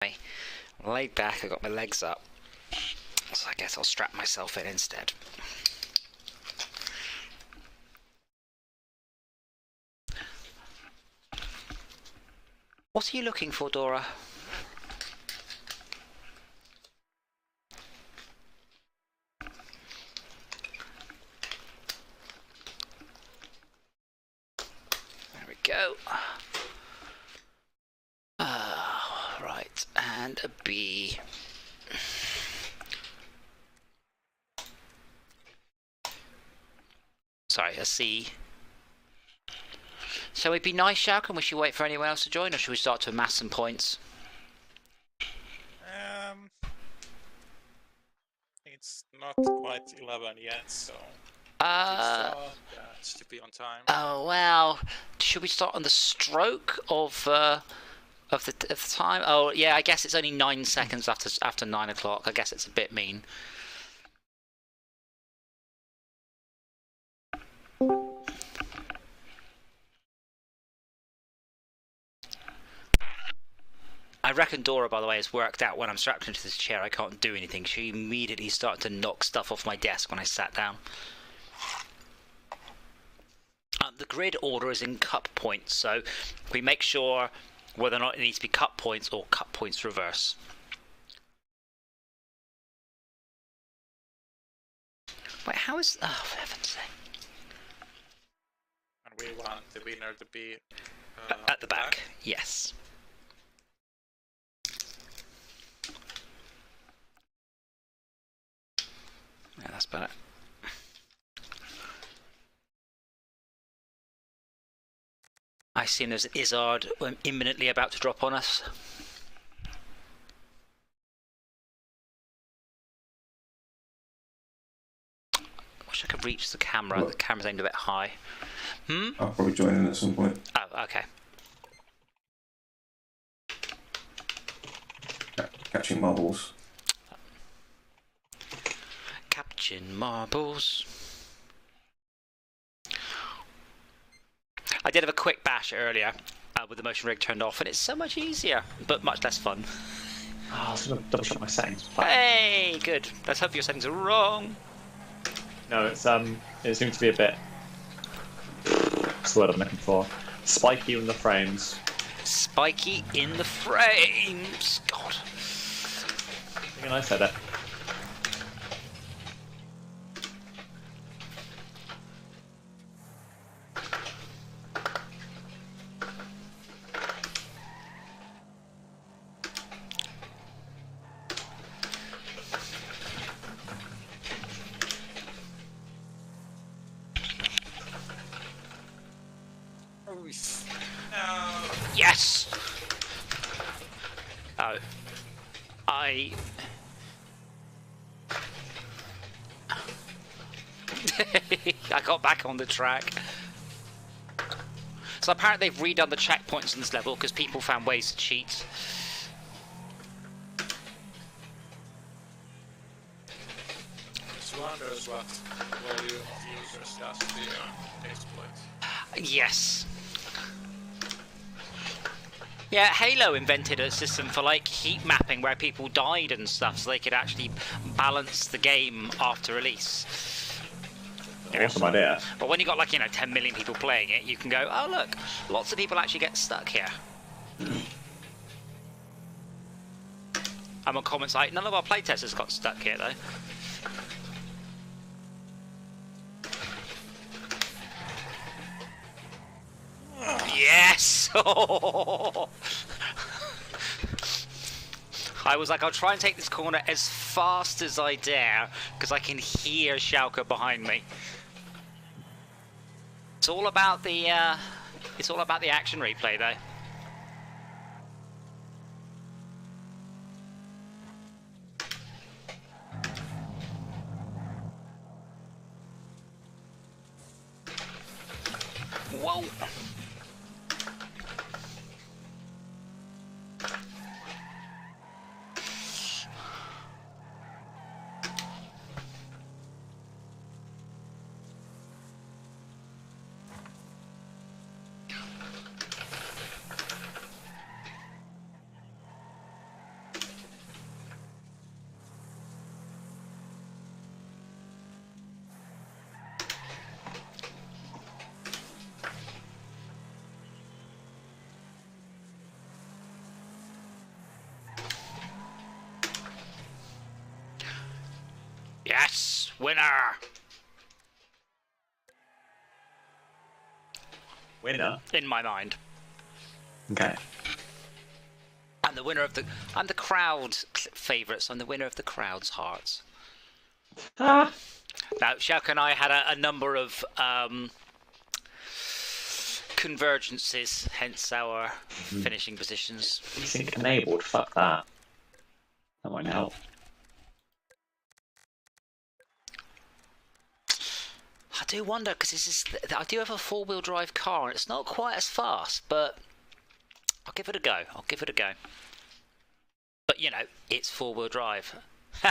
I'm laid back, I got my legs up, so I guess I'll strap myself in instead. What are you looking for, Dora? There we go. Right, and a B. Sorry, a C. Shall we be nice, Shao? Can we should wait for anyone else to join, or should we start to amass some points? It's not quite 11 yet, so it should be on time. Oh well, should we start on the stroke of the time? Oh yeah, I guess it's only 9 seconds after 9 o'clock. I guess it's a bit mean. I reckon Dora, by the way, has worked out when I'm strapped into this chair I can't do anything. She immediately started to knock stuff off my desk when I sat down. The grid order is in cup points, so we make sure whether or not it needs to be cup points or cup points reverse. Wait, how is... Oh, for heaven's sake. And we want the winner to be... at the back, yes. Yeah, that's better. I assume there's an Izzard imminently about to drop on us. I wish I could reach the camera. What? The camera's aimed a bit high. I'll probably join in at some point. Oh, okay. Catching marbles. Catching marbles. I did have a quick bash earlier with the motion rig turned off, and it's so much easier, but much less fun. Oh, I was going to double check my settings. Hey, good. Let's hope your settings are wrong. No, it seems to be a bit... What's the word I'm looking for? Spiky in the frames. Spiky in the frames. God. I think I said it. Yes! Oh. I got back on the track. So apparently they've redone the checkpoints in this level because people found ways to cheat. Just wonders what volume of users just the exploit. Yes. Yeah, Halo invented a system for like heat mapping where people died and stuff so they could actually balance the game after release. Awesome idea. But when you got like, 10 million people playing it, you can go, oh look, lots of people actually get stuck here. I'm on comments like, none of our playtesters got stuck here though. Yes! I was like, I'll try and take this corner as fast as I dare, because I can hear Schalke behind me. It's all about the action replay, though. Whoa! Yes, winner. Winner? In my mind. Okay. I'm the winner of the. I'm the crowd favourite, so I'm the winner of the crowd's hearts. Ah! Now, Shaka and I had a number of convergences, hence our finishing positions. Desync enabled, fuck that. That won't help. I do wonder, because I do have a four-wheel drive car, and it's not quite as fast, but I'll give it a go. But, you know, it's four-wheel drive.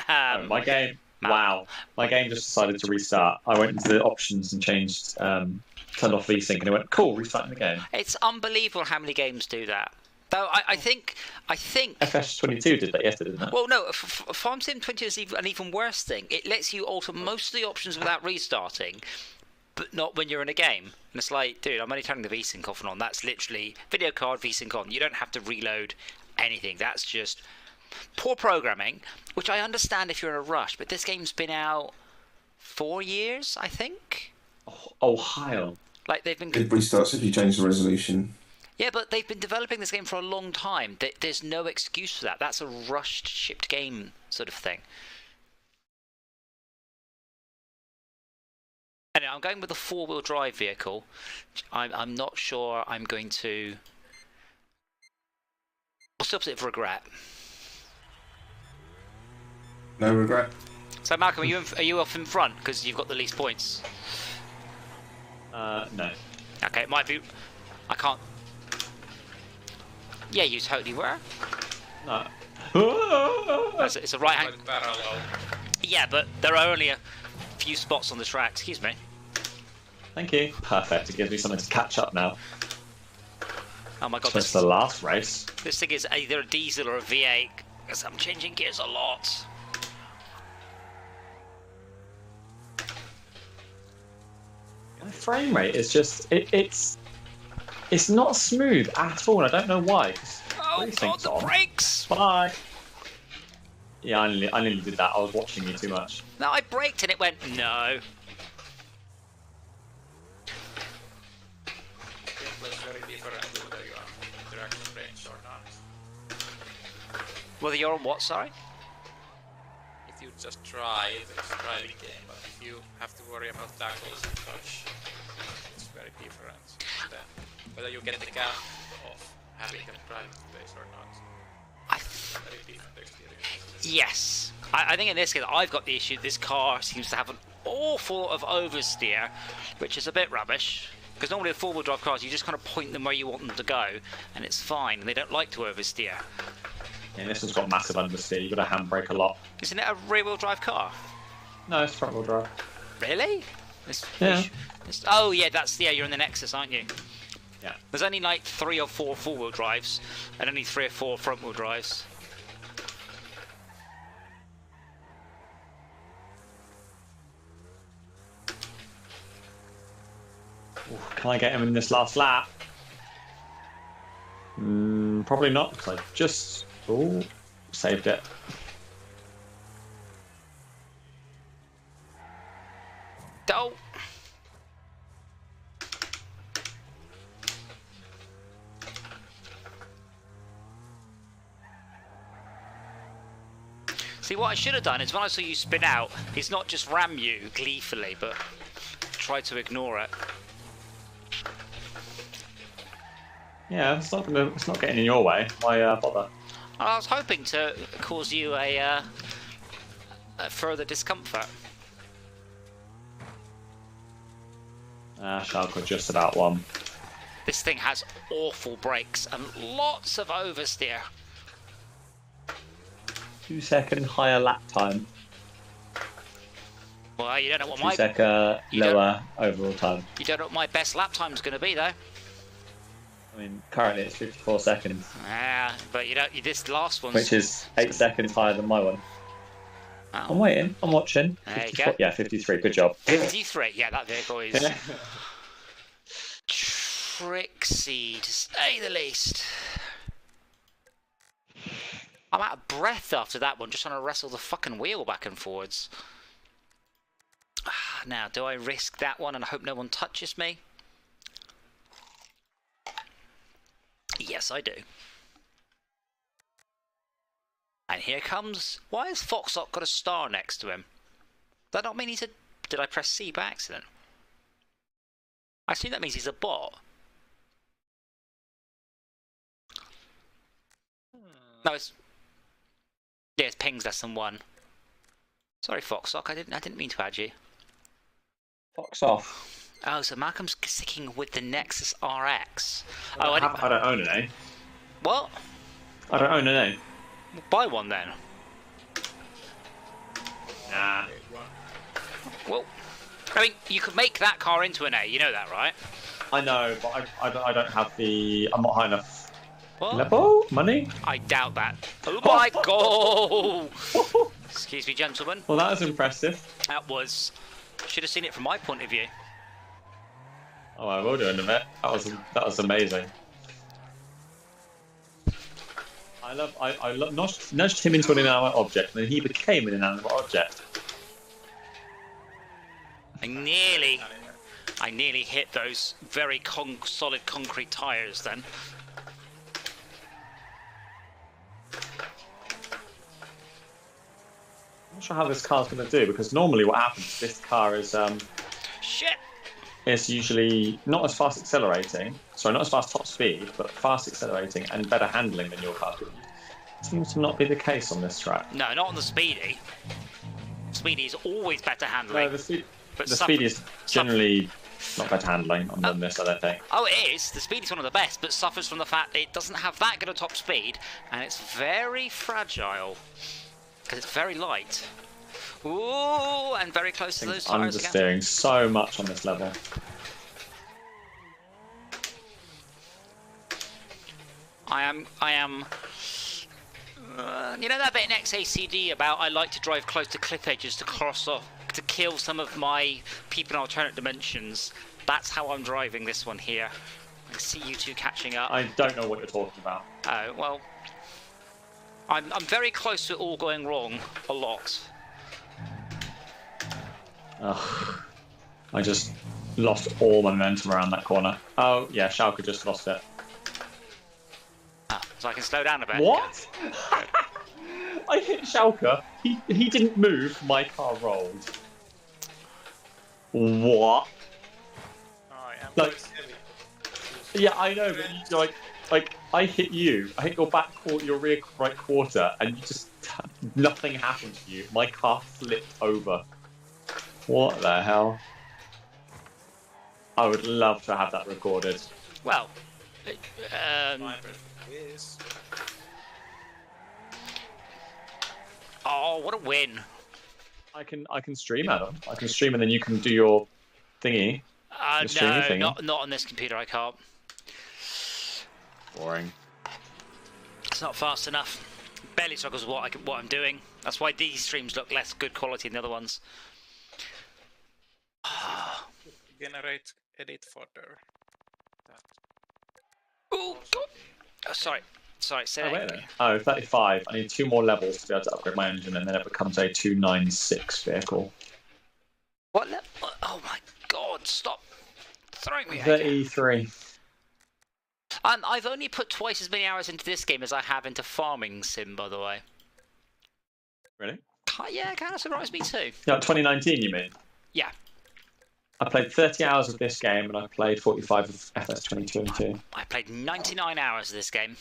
My game... Wow. My game just decided to restart. I went into the options and changed... turned off VSync, and it went, cool, restarting the game. It's unbelievable how many games do that. Though I think FS22 did that yesterday, didn't it? Well, no, Farm Sim 20 is an even worse thing. It lets you alter most of the options without restarting, but not when you're in a game. And it's like, dude, I'm only turning the VSync off and on. That's literally video card VSync on. You don't have to reload anything. That's just poor programming, which I understand if you're in a rush. But this game's been out 4 years, I think. Ohio. Like they've been. It restarts if you change the resolution. Yeah, but they've been developing this game for a long time. There's no excuse for that. That's a rushed, shipped game sort of thing. Anyway, I'm going with a four-wheel drive vehicle. I'm not sure I'm going to... What's the opposite of regret? No regret. So, Malcolm, are you off in front because you've got the least points? No. Okay, it might be... I can't... Yeah, you totally were. No. It's a right hand. Like parallel. Yeah, but there are only a few spots on the track. Excuse me. Thank you. Perfect. It gives me something to catch up now. Oh my god, That's the last race. this thing is either a diesel or a V8. Because I'm changing gears a lot. My frame rate is just it's not smooth at all. And I don't know why. Oh god, the brakes! Bye. Yeah, I nearly did that. I was watching you too much. No, I braked and it went no. Gameplay's very different whether you are on interaction range or not. Whether you're on what, sorry? If you just try it, it's a driving game, but if you have to worry about tackles and such, it's very different. Then whether you get the gap of having a driving space or not, very different experience. Yes. I think in this case, I've got the issue. This car seems to have an awful lot of oversteer, which is a bit rubbish. Because normally with four-wheel drive cars, you just kind of point them where you want them to go, and it's fine. And they don't like to oversteer. Yeah, this one's got massive understeer. You've got to handbrake a lot. Isn't it a rear-wheel drive car? No, it's front wheel drive. Really? Yeah. Oh yeah, you're in the Nexus, aren't you? Yeah. There's only like 3 or 4 four-wheel drives, and only 3 or 4 front-wheel drives. Ooh, can I get him in this last lap? Probably not, because I just saved it. Oh. See, what I should have done is when I saw you spin out, it's not just ram you gleefully, but try to ignore it. Yeah, it's not getting in your way. Why bother? I was hoping to cause you a further discomfort. Schalke just about won. This thing has awful brakes and lots of oversteer. 2-second higher lap time. Well, you don't know what 2-second lower overall time. You don't know what my best lap time's going to be, though. I mean, currently it's 54 seconds. Yeah, but you don't. This last one's... Which is 8 seconds higher than my one. Oh. I'm waiting. I'm watching. There you go. Yeah, 53. Good job. 53. Yeah, that vehicle is tricksy, to say the least. I'm out of breath after that one, just trying to wrestle the fucking wheel back and forwards. Now, do I risk that one and hope no one touches me? Yes, I do. And here comes... Why has Foxhawk got a star next to him? Does that not mean he's a... Did I press C by accident? I assume that means he's a bot. No, it's... Yeah, it's pings less than 1. Sorry, Foxhawk, I didn't mean to add you. Fox off. Oh, so Malcolm's sticking with the Nexus RX. I don't own an A. What? I don't own an A. Buy one then. Nah. Well, I mean, you could make that car into an A, you know that, right? I know, but I don't have the... I'm not high enough. What? Level? Money? I doubt that. Oh my god! Excuse me, gentlemen. Well, that was impressive. That was... Should have seen it from my point of view. Oh, I will do in a bit. That was amazing. I nudged him into an inanimate object, and then he became an inanimate object. I nearly hit those very solid concrete tyres then. I'm not sure how this car's going to do, because normally what happens is this car is Shit! It's usually not as fast accelerating, sorry, not as fast top speed, but fast accelerating and better handling than your car. Seems to not be the case on this track. No, not on the Speedy. Speedy is always better handling. No, the Speedy is generally not better handling on this, I don't think. Oh, it is. The Speedy's one of the best, but suffers from the fact that it doesn't have that good a top speed, and it's very fragile, because it's very light. Ooh, and very close to those tires again. Understeering so much on this level. I am. You know that bit in XACD about I like to drive close to cliff edges to cross off, to kill some of my people in alternate dimensions. That's how I'm driving this one here. I can see you two catching up. I don't know what you're talking about. Oh, well. I'm very close to it all going wrong a lot. Ugh. I just lost all momentum around that corner. Oh, yeah, Schalke just lost it. Ah, so I can slow down a bit. What? I hit Schalke. He didn't move. My car rolled. What? Oh, yeah. Like, yeah, I know, but you, like I hit you. I hit your back quarter, your rear right quarter, and you just nothing happened to you. My car flipped over. What the hell? I would love to have that recorded. Well, oh, what a win! I can stream, Adam. I can stream, and then you can do your thingy. No, not on this computer. I can't. Boring. It's not fast enough. Barely struggles with what I'm doing. That's why these streams look less good quality than the other ones. Generate edit fodder. Oh, God. Oh, sorry, say that again. Oh, 35. I need 2 more levels to be able to upgrade my engine, and then it becomes a 296 vehicle. What level? Oh my God! Stop throwing me. 33. I've only put twice as many hours into this game as I have into Farming Sim, by the way. Really? Yeah, kind of surprised me too. Yeah, 2019, you mean? Yeah. I played 30 hours of this game, and I played 45 of FS 2022. I played 99 hours of this game.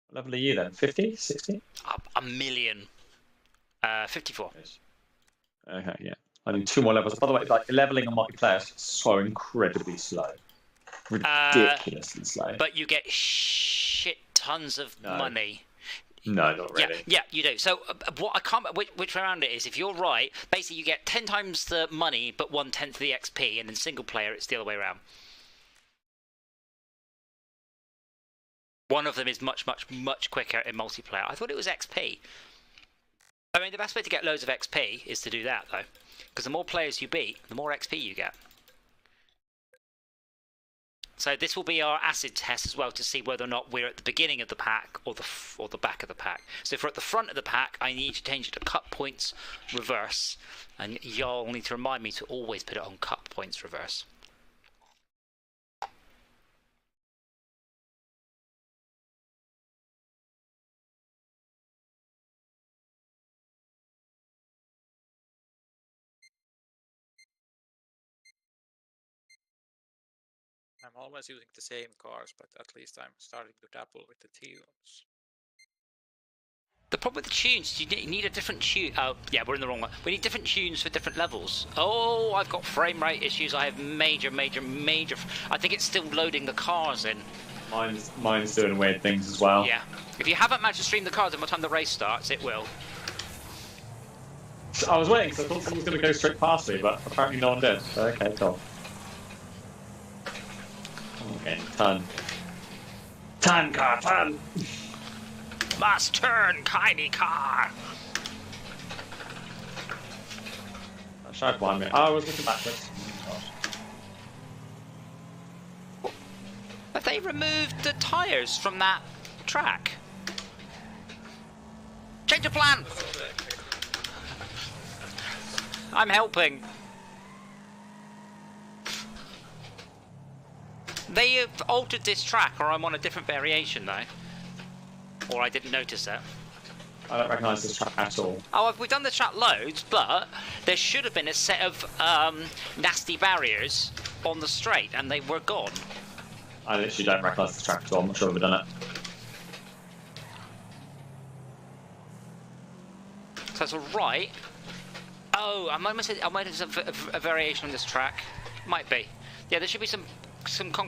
What level are you then? 50? 60? A million. 54. Okay, yeah. I need 2 more levels. By the way, like leveling on multiplayer is so incredibly slow. Ridiculously slow. But you get shit tons of money. No, not really. Yeah, you do. So what I can't which way around it is. If you're right, basically you get 10 times the money, but 1/10 of the XP, and in single player it's the other way around. One of them is much quicker in multiplayer. I thought it was XP. I mean, the best way to get loads of XP is to do that, though, because the more players you beat, the more XP you get. So this will be our acid test as well to see whether or not we're at the beginning of the pack or the back of the pack. So if we're at the front of the pack, I need to change it to cut points reverse, and y'all need to remind me to always put it on cut points reverse. I'm always using the same cars, but at least I'm starting to dabble with the tunes. The problem with the tunes, you need a different tune. Oh, yeah, we're in the wrong one. We need different tunes for different levels. Oh, I've got frame rate issues. I have major. I think it's still loading the cars in. Mine's doing weird things as well. Yeah. If you haven't managed to stream the cars, by the time the race starts, it will. So I was waiting because I thought someone was going to go straight past me, but apparently no one did. So, okay, cool. Okay, turn. Turn, car, turn! Must turn, tiny car. Shout behind me. Oh, I was looking backwards. Have they removed the tyres from that track? Change of plan! I'm helping. They have altered this track, or I'm on a different variation though. Or I didn't notice it. I don't recognise this track at all. Oh, we've done the track loads, but there should have been a set of nasty barriers on the straight, and they were gone. I literally don't recognise this track at all. I'm not sure we've done it. So it's alright. Oh, I might have a variation on this track. Might be. Yeah, there should be some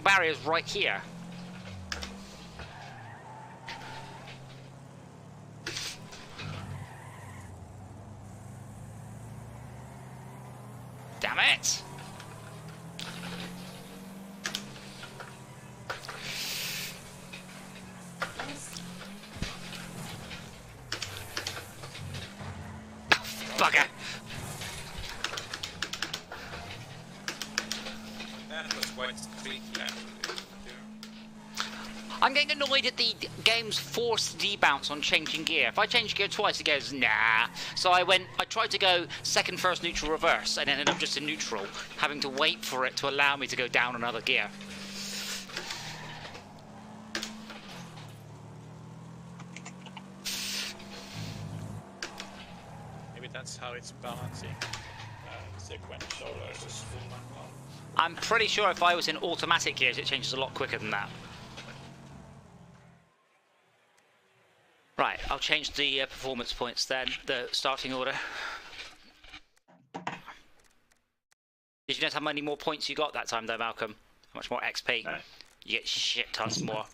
barriers right here. Damn it! Bugger! That was quite tricky actually. I'm getting annoyed at the game's forced debounce on changing gear. If I change gear twice, it goes, nah. So I tried to go second, first, neutral, reverse, and ended up just in neutral, having to wait for it to allow me to go down another gear. Maybe that's how it's balancing sequential versus full manual. I'm pretty sure if I was in automatic gears, it changes a lot quicker than that. Right, I'll change the performance points then, the starting order. Did you notice how many more points you got that time though, Malcolm? How much more XP? No. You get shit tons more.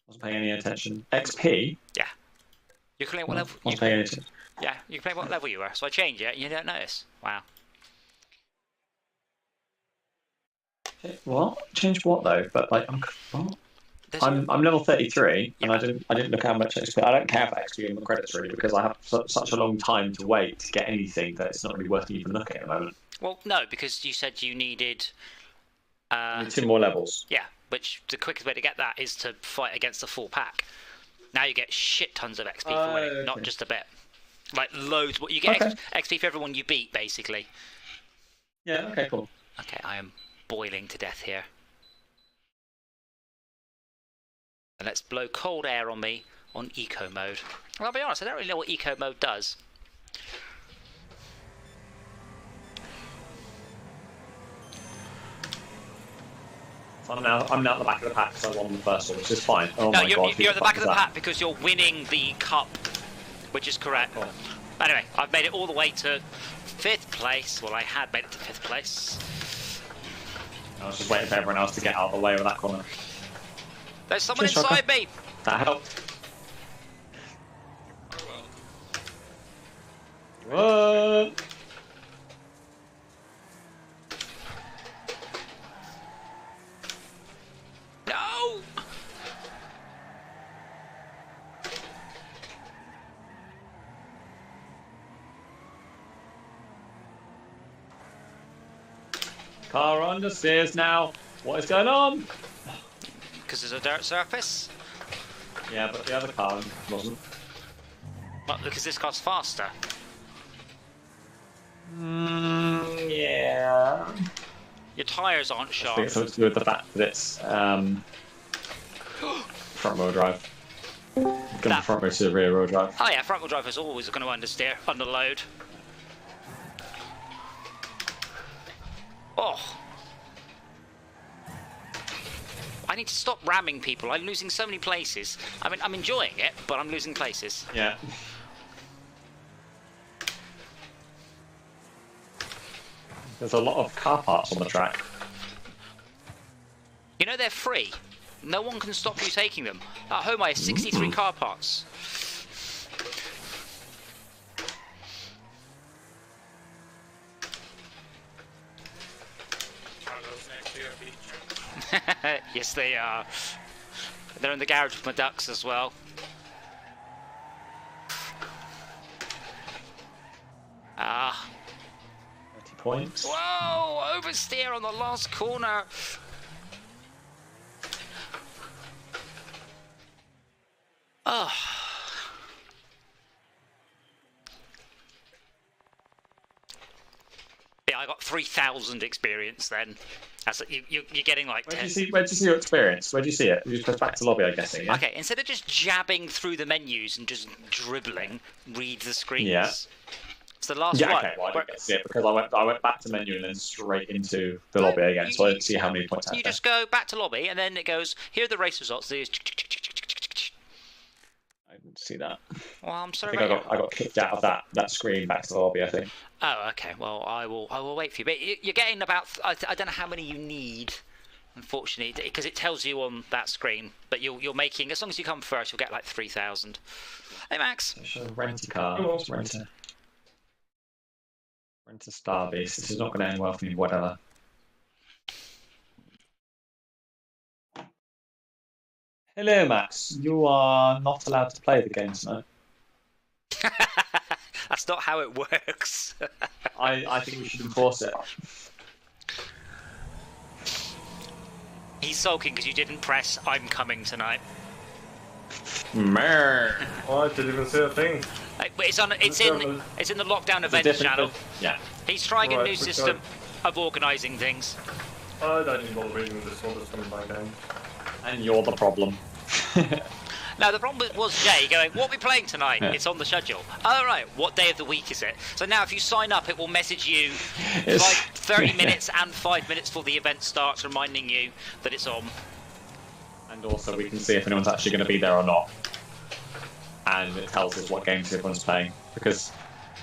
Wasn't paying any attention. XP? Yeah. You can play what level? Wasn't paying any attention. Yeah, you can play what level you were. So I change it and you don't notice. Wow. What? Change what though? But like, what? I'm level 33, and I didn't look how much XP. I don't care for XP and credits really because I have such a long time to wait to get anything that it's not really worth even looking at the moment. Well, no, because you said you needed. I need 2 more levels. Yeah, which the quickest way to get that is to fight against the full pack. Now you get shit tons of XP for winning, okay. not just a bit. Like loads. You get Okay. XP for everyone you beat, basically. Yeah. Okay. Cool. Okay, I am boiling to death here. And let's blow cold air on me on eco mode. Well, I'll be honest, I don't really know what eco mode does. So I'm now at the back of the pack because I won the first one, which is fine. Oh No, my god! you're at the back of the that? pack because you're winning the cup, which is correct. Cool. Anyway, I've made it all the way to 5th place. Well, I had made it to 5th place. I was just waiting for everyone else to get out of the way of that corner. There's someone Cheers, inside Shocker. me! That helped. Oh well. What? No! Car on the stairs now. What is going on? Because there's a dirt surface. Yeah, but the other car wasn't. But because this car's faster. Yeah. Your tyres aren't I sharp. think it's something to do with the fact that it's front-wheel drive. Going from front wheel to rear wheel drive. Oh yeah, front wheel drive is always going to understeer under load. Oh. I need to stop ramming people. I'm losing so many places. I mean, I'm enjoying it, but I'm losing places. Yeah. There's a lot of car parts on the track. You know they're free. No one can stop you taking them. At home I have 63 car parts. Are those next to your feature? Yes, they are. They're in the garage with my ducks as well. Ah. 30 points. Whoa! Oversteer on the last corner. Oh. Yeah, I got 3,000 experience then. That's you're getting like. Where did you see your experience? Where did you see it? You just press back to lobby, I'm guessing. Yeah? Okay, instead of just jabbing through the menus and just dribbling, read the screens. Yeah. It's the last Yeah, one. okay, well, I didn't get to see it because I went back to menu and then straight into the lobby again, so I didn't see how many points I had. You just go back to lobby and then it goes, here are the race results. There's I didn't see that. well, I'm I sorry think about I got kicked out of that screen back to the lobby, I think. Oh, okay. Well, I will wait for you. But you're getting about, I don't know how many you need, unfortunately, because it tells you on that screen. But you're making, as long as you come first, you'll get like 3,000. Hey, Max. So rent a car. Rent a Star Beast. This is not going to end well for me, whatever. Hello, Max. You are not allowed to play the game tonight. That's not how it works. I think we should enforce it. He's sulking because you didn't press I'm coming tonight. Mer. Oh, I didn't even see a thing. But it's in the lockdown events channel. Yeah. He's trying a Alright, new which system of organising things. I don't even bother reading this one, just coming back down. And you're the problem. Now the problem was Jay going, what are we playing tonight? Yeah. It's on the schedule. Oh right, what day of the week is it? So now if you sign up, it will message you 30 minutes and 5 minutes before the event starts, reminding you that it's on. And also we can see if anyone's actually going to be there or not. And it tells us what games everyone's playing. Because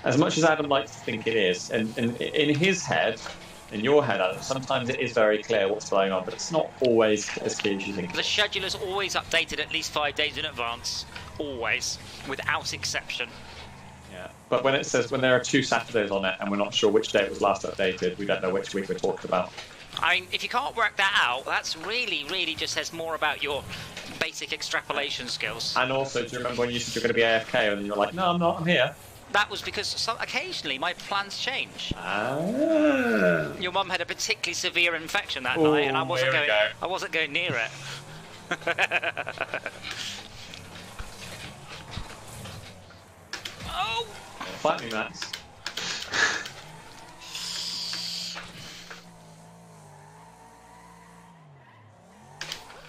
as much as Adam likes to think it is, and in his head, in your head, Adam, sometimes it is very clear what's going on, but it's not always as clear as you think. The schedule is always updated at least 5 days in advance. Always. Without exception. Yeah. But when it says, when there are 2 Saturdays on it and we're not sure which day it was last updated, we don't know which week we're talking about. I mean, if you can't work that out, that's really just says more about your basic extrapolation skills. And also, do you remember when you said you're going to be AFK and you're like, no, I'm not, I'm here? That was because occasionally my plans change. Ah. Your mum had a particularly severe infection that Ooh, night, and I wasn't here we going. go. I wasn't going near it. Oh! Fight me, Max.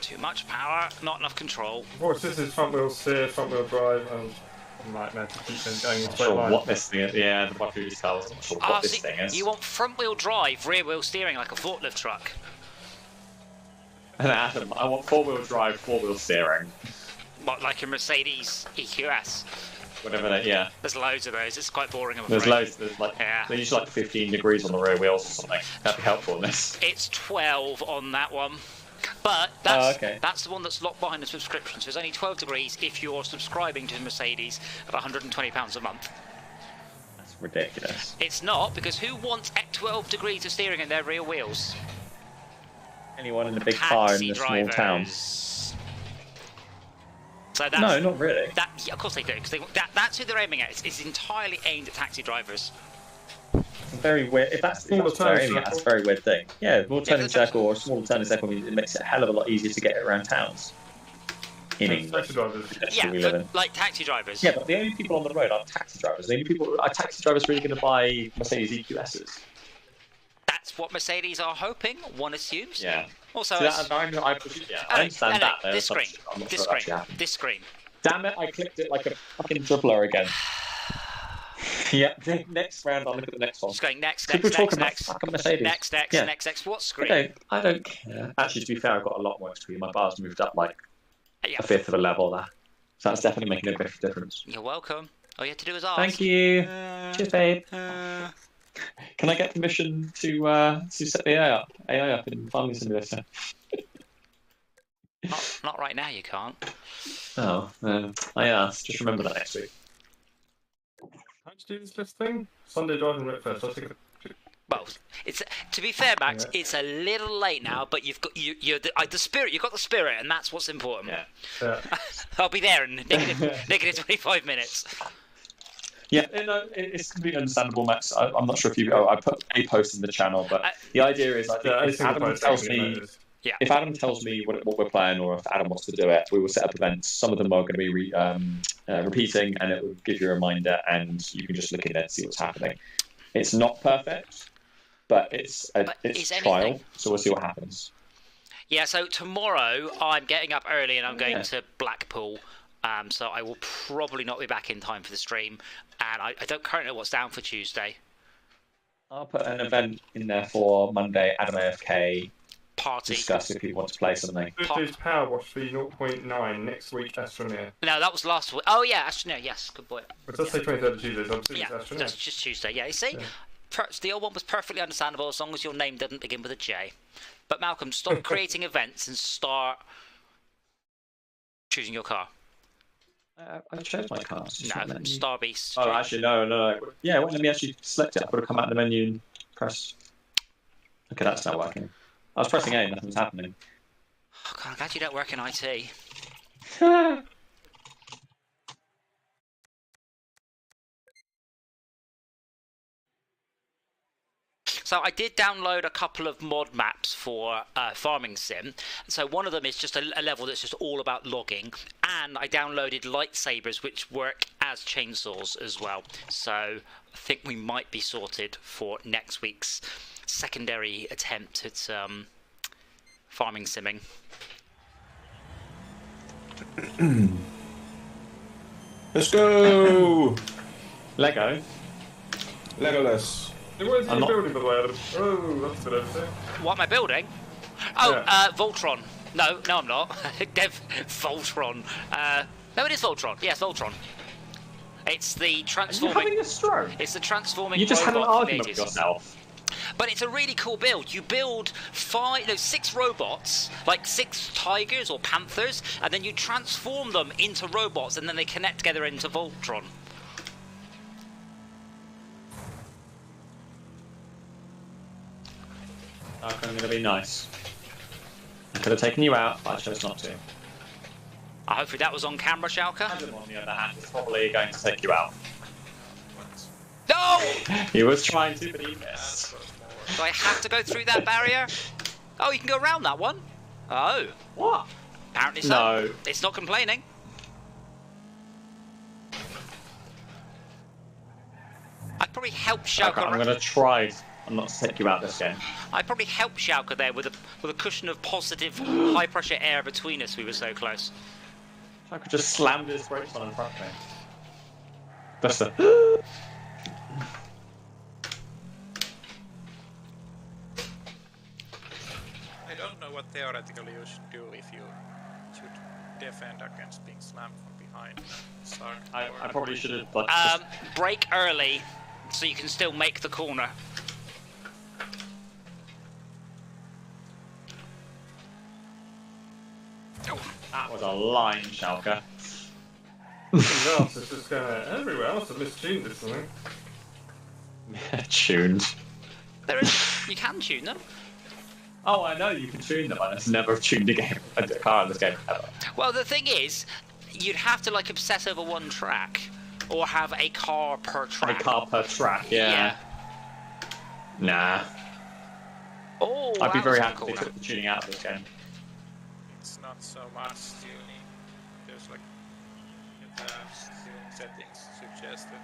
Too much power, not enough control. Of course, this is front wheel steer, front wheel drive, and a nightmare to keep them going in Not straight sure line. what this thing is. Yeah, the previous car was not sure what this thing is. You want front-wheel drive, rear-wheel steering like a forklift truck. And Adam, I want 4-wheel drive, 4-wheel steering. What, like a Mercedes EQS? Whatever that, yeah. There's loads of those. It's quite boring. I'm There's afraid. loads. There's like, Yeah. they're usually like 15 degrees on the rear wheels or something. That'd be helpful in this. It's 12 on that one. But that's, okay. that's the one that's locked behind the subscription. So it's only 12 degrees if you're subscribing to Mercedes at £120 a month. That's ridiculous. It's not, because who wants 12 degrees of steering in their rear wheels? Anyone in a big car in Taxi a small town? drivers. So that's, No, not really. that, yeah, of course they do, because that's who they're aiming at. It's entirely aimed at taxi drivers. a very weird. If that's Smaller what they're turning aiming at, that's a circle. very weird thing. Yeah, more turning that's circle or a smaller turning circle, it makes it a hell of a lot easier to get around towns. In England, Taxi drivers. Yeah, we live in. like taxi drivers. Yeah, but the only people on the road are taxi drivers. The only people are taxi drivers really going to buy Mercedes EQSs. That's what Mercedes are hoping, one assumes. Yeah. Also, So as- I understand that. this screen, I'm not this sure that screen, actually happened. this screen. Damn it! I clicked it like a fucking dribbler again. Yeah. Next round, I'll look at the next one. Just going next, People next, talking next, about next, fucking Mercedes. next, Yeah. next. What screen? I don't care. Actually, to be fair, I've got a lot more XP. My bar's moved up like Yeah. a fifth of a level there. So that's definitely making a big difference. You're welcome. All you have to do is ask. Thank you. Cheers, babe. Uh, Can I get permission to set the AI up in Farming Simulator? not right now. You can't. Oh, I asked. Just remember that next week. How'd you do this list thing? Sunday driving Wreckfest. I think. Well, it's to be fair, Max. Yeah. It's a little late now, but you've got you're the spirit. You've got the spirit, and that's what's important. Yeah. I'll be there in negative 25 minutes. Yeah, it's completely understandable, Max. I'm not sure if you. I put a post in the channel, but the idea is, I think if Adam tells me, if Adam tells me what we're playing, or if Adam wants to do it, we will set up events. Some of them are going to be repeating, and it will give you a reminder, and you can just look in there and see what's happening. It's not perfect, but it's trial, so we'll see what happens. Yeah. So tomorrow I'm getting up early, and I'm going to Blackpool. So I will probably not be back in time for the stream, and I don't currently know what's down for Tuesday. I'll put an event in there for Monday, Adam AFK, Party. discuss if people want to play something. Tuesday's Power Wash for 0.9 next week. Astroneer. No, that was last week. Oh yeah, Astroneer. Yes, good boy. It does say 23rd of Tuesday. So I'm assuming Yeah, it's Astroneer. that's just Tuesday. Yeah, you see, the old one was perfectly understandable as long as your name didn't begin with a J. But Malcolm, stop creating events and start choosing your car. I chose my car. No, Star Beast. Oh, actually, no. Yeah, let me actually select it. I've got to come out of the menu and press. Okay, that's not working. I was pressing A, nothing's happening. Oh, God, I'm glad you don't work in IT. So I did download a couple of mod maps for Farming Sim. So one of them is just a level that's just all about logging, and I downloaded lightsabers which work as chainsaws as well. So I think we might be sorted for next week's secondary attempt at farming simming. Let's go! Lego. Legolas. What is I'm he not- building, by the way, Adam? Oh, that's a bit everything. What am I building? Oh, Yeah. Voltron. No, I'm not. Dev Voltron. No, it is Voltron. Yes, Voltron. It's the Are you transforming. having a stroke? It's the transforming. You just had an robot from the argument with 80s. yourself. But it's a really cool build. You build 6 robots, like 6 tigers or panthers, and then you transform them into robots, and then they connect together into Voltron. Okay, I'm going to be nice. I could have taken you out, but I chose not to. Hopefully that was on camera, Schalke. Adam, on the other hand, is probably going to take you out. No! He was trying to, but he missed. Do I have to go through that barrier? Oh, you can go around that one. Oh, What? apparently so. No. It's not complaining. I'd probably help Schalke. Okay, I'm going to try not to take you out this game. I'd probably help Schalke there with a cushion of positive, high pressure air between us. We were so close. I could just slam his brakes on in front of me. That's the. I don't know what theoretically you should do if you should defend against being slammed from behind. Start I or- probably should have like. Brake early, so you can still make the corner. That was a line, Schalke. Everyone else is just going everywhere else has mistuned this something. Tuned. You can tune them. Oh, I know you can tune them. I just never tuned a car in this game ever. Well, the thing is, you'd have to like obsess over one track, or have a car per track. A car per track, yeah. Nah. Oh, I'd be that very was a happy if they corner. took the tuning out of this game. It's not so much tuning. There's like advanced tuning settings suggested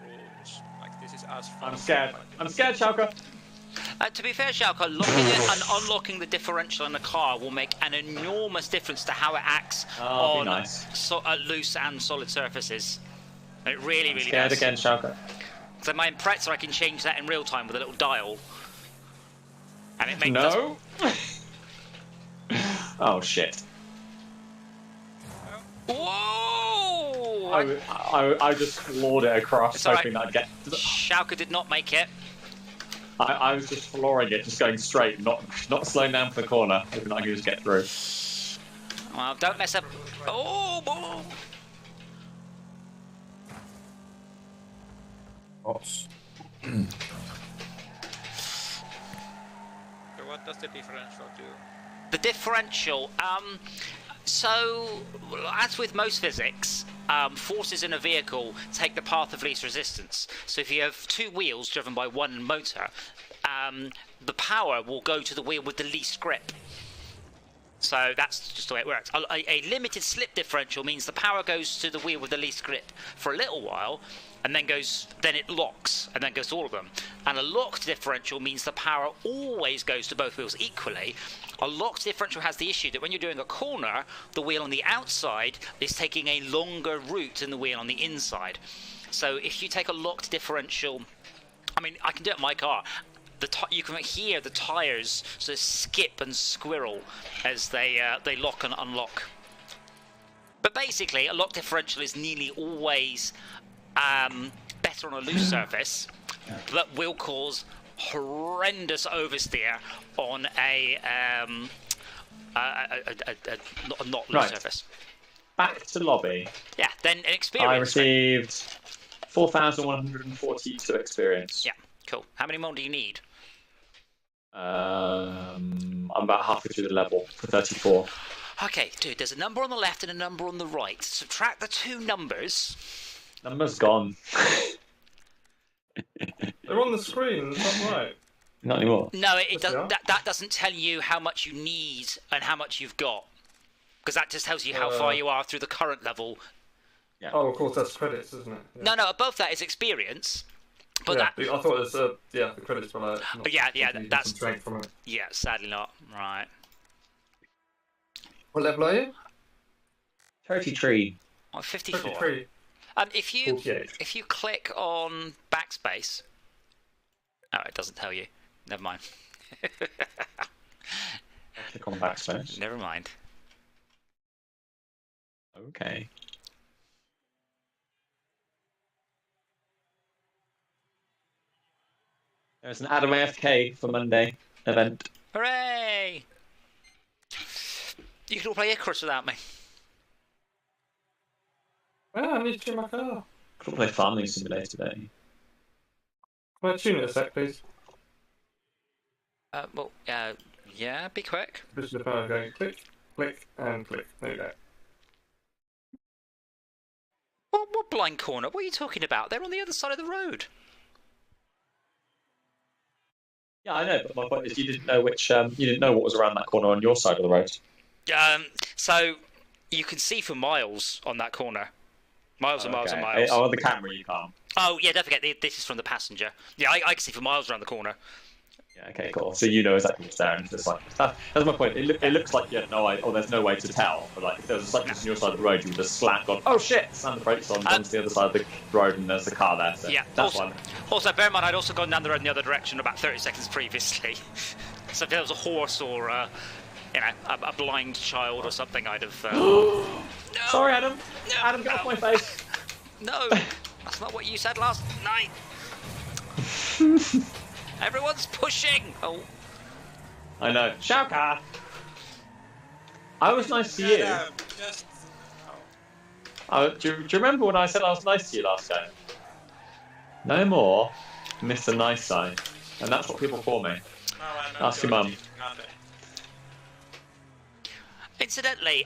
rules. Like this is as fun. I'm scared. I'm scared, Schalke. To be fair, Schalke, locking it and unlocking the differential in the car will make an enormous difference to how it acts Oh, on be nice. loose and solid surfaces. It really, really Scared does. again, Schalke. So my Impreza, I can change that in real time with a little dial. And it makes No. Oh shit. Whoa! I just floored it across, It's all hoping that I'd get. Schalke did not make it. I was just flooring it, just going straight, not slowing down for the corner, hoping I could just get through. Well, don't mess up. Oh, boom. Ops. So what does the differential do? The differential, so as with most physics, forces in a vehicle take the path of least resistance. So if you have two wheels driven by one motor, the power will go to the wheel with the least grip. So that's just the way it works. A limited slip differential means the power goes to the wheel with the least grip for a little while, and then it locks, and then goes to all of them. And a locked differential means the power always goes to both wheels equally. A locked differential has the issue that when you're doing a corner, the wheel on the outside is taking a longer route than the wheel on the inside. So if you take a locked differential, I mean, I can do it in my car. You can hear the tyres sort of skip and squirrel as they lock and unlock. But basically, a lock differential is nearly always better on a loose surface, but will cause horrendous oversteer on a not loose surface. Back to lobby. Yeah, then an experience. I received 4,142 experience. Yeah, cool. How many more do you need? I'm about halfway through the level for 34. Okay, dude, there's a number on the left and a number on the right. Subtract the two numbers. Number's gone. They're on the screen, is that right? Not anymore. No, it does, Yeah. that doesn't tell you how much you need and how much you've got. Because that just tells you how far you are through the current level. Yeah. Oh, of course, that's credits, isn't it? Yeah. No, above that is experience. But yeah, that, I thought it was, the credits were like... not- yeah, you that's... subtract from it. Yeah, sadly not. Right. What level are you? 33. Oh, 54. 53. If you 48. click on backspace... Oh, it doesn't tell you. Never mind. Click on backspace. Never mind. Okay. There's an Adam AFK for Monday event. Hooray! You can all play Icarus without me. Well, I need to tune my car. Could play Farming Simulator today. Can I tune it a sec, please? Yeah, be quick. This is the power going click, click, and click. There you go. What blind corner? What are you talking about? They're on the other side of the road. Yeah, I know, but my point is you didn't know you didn't know what was around that corner on your side of the road. So you can see for miles on that corner. Miles and miles and Okay. miles. Oh, on the camera you can't. Oh, yeah, don't forget, this is from the passenger. Yeah, I can see for miles around the corner. Yeah, okay, cool. So you know exactly what's there, and it's just like that's my point. It looks like there's no way to tell. But like if there was a cyclist on your side of the road, you would just slap gone, oh shit, slam the brakes on, gone to the other side of the road, and there's a car there. So Yeah, that's one. Also, bear in mind, I'd also gone down the road in the other direction about 30 seconds previously. So if there was a horse or, a blind child or something, I'd have... No! Sorry, Adam. No! Adam, get off my face. No! That's not what you said last night! Everyone's pushing! Oh. I know. Schalke! I was nice to you. Just... Do you remember when I said I was nice to you last game? No more Mr. Nice Guy. And that's what people call me. Ask your mum. Incidentally,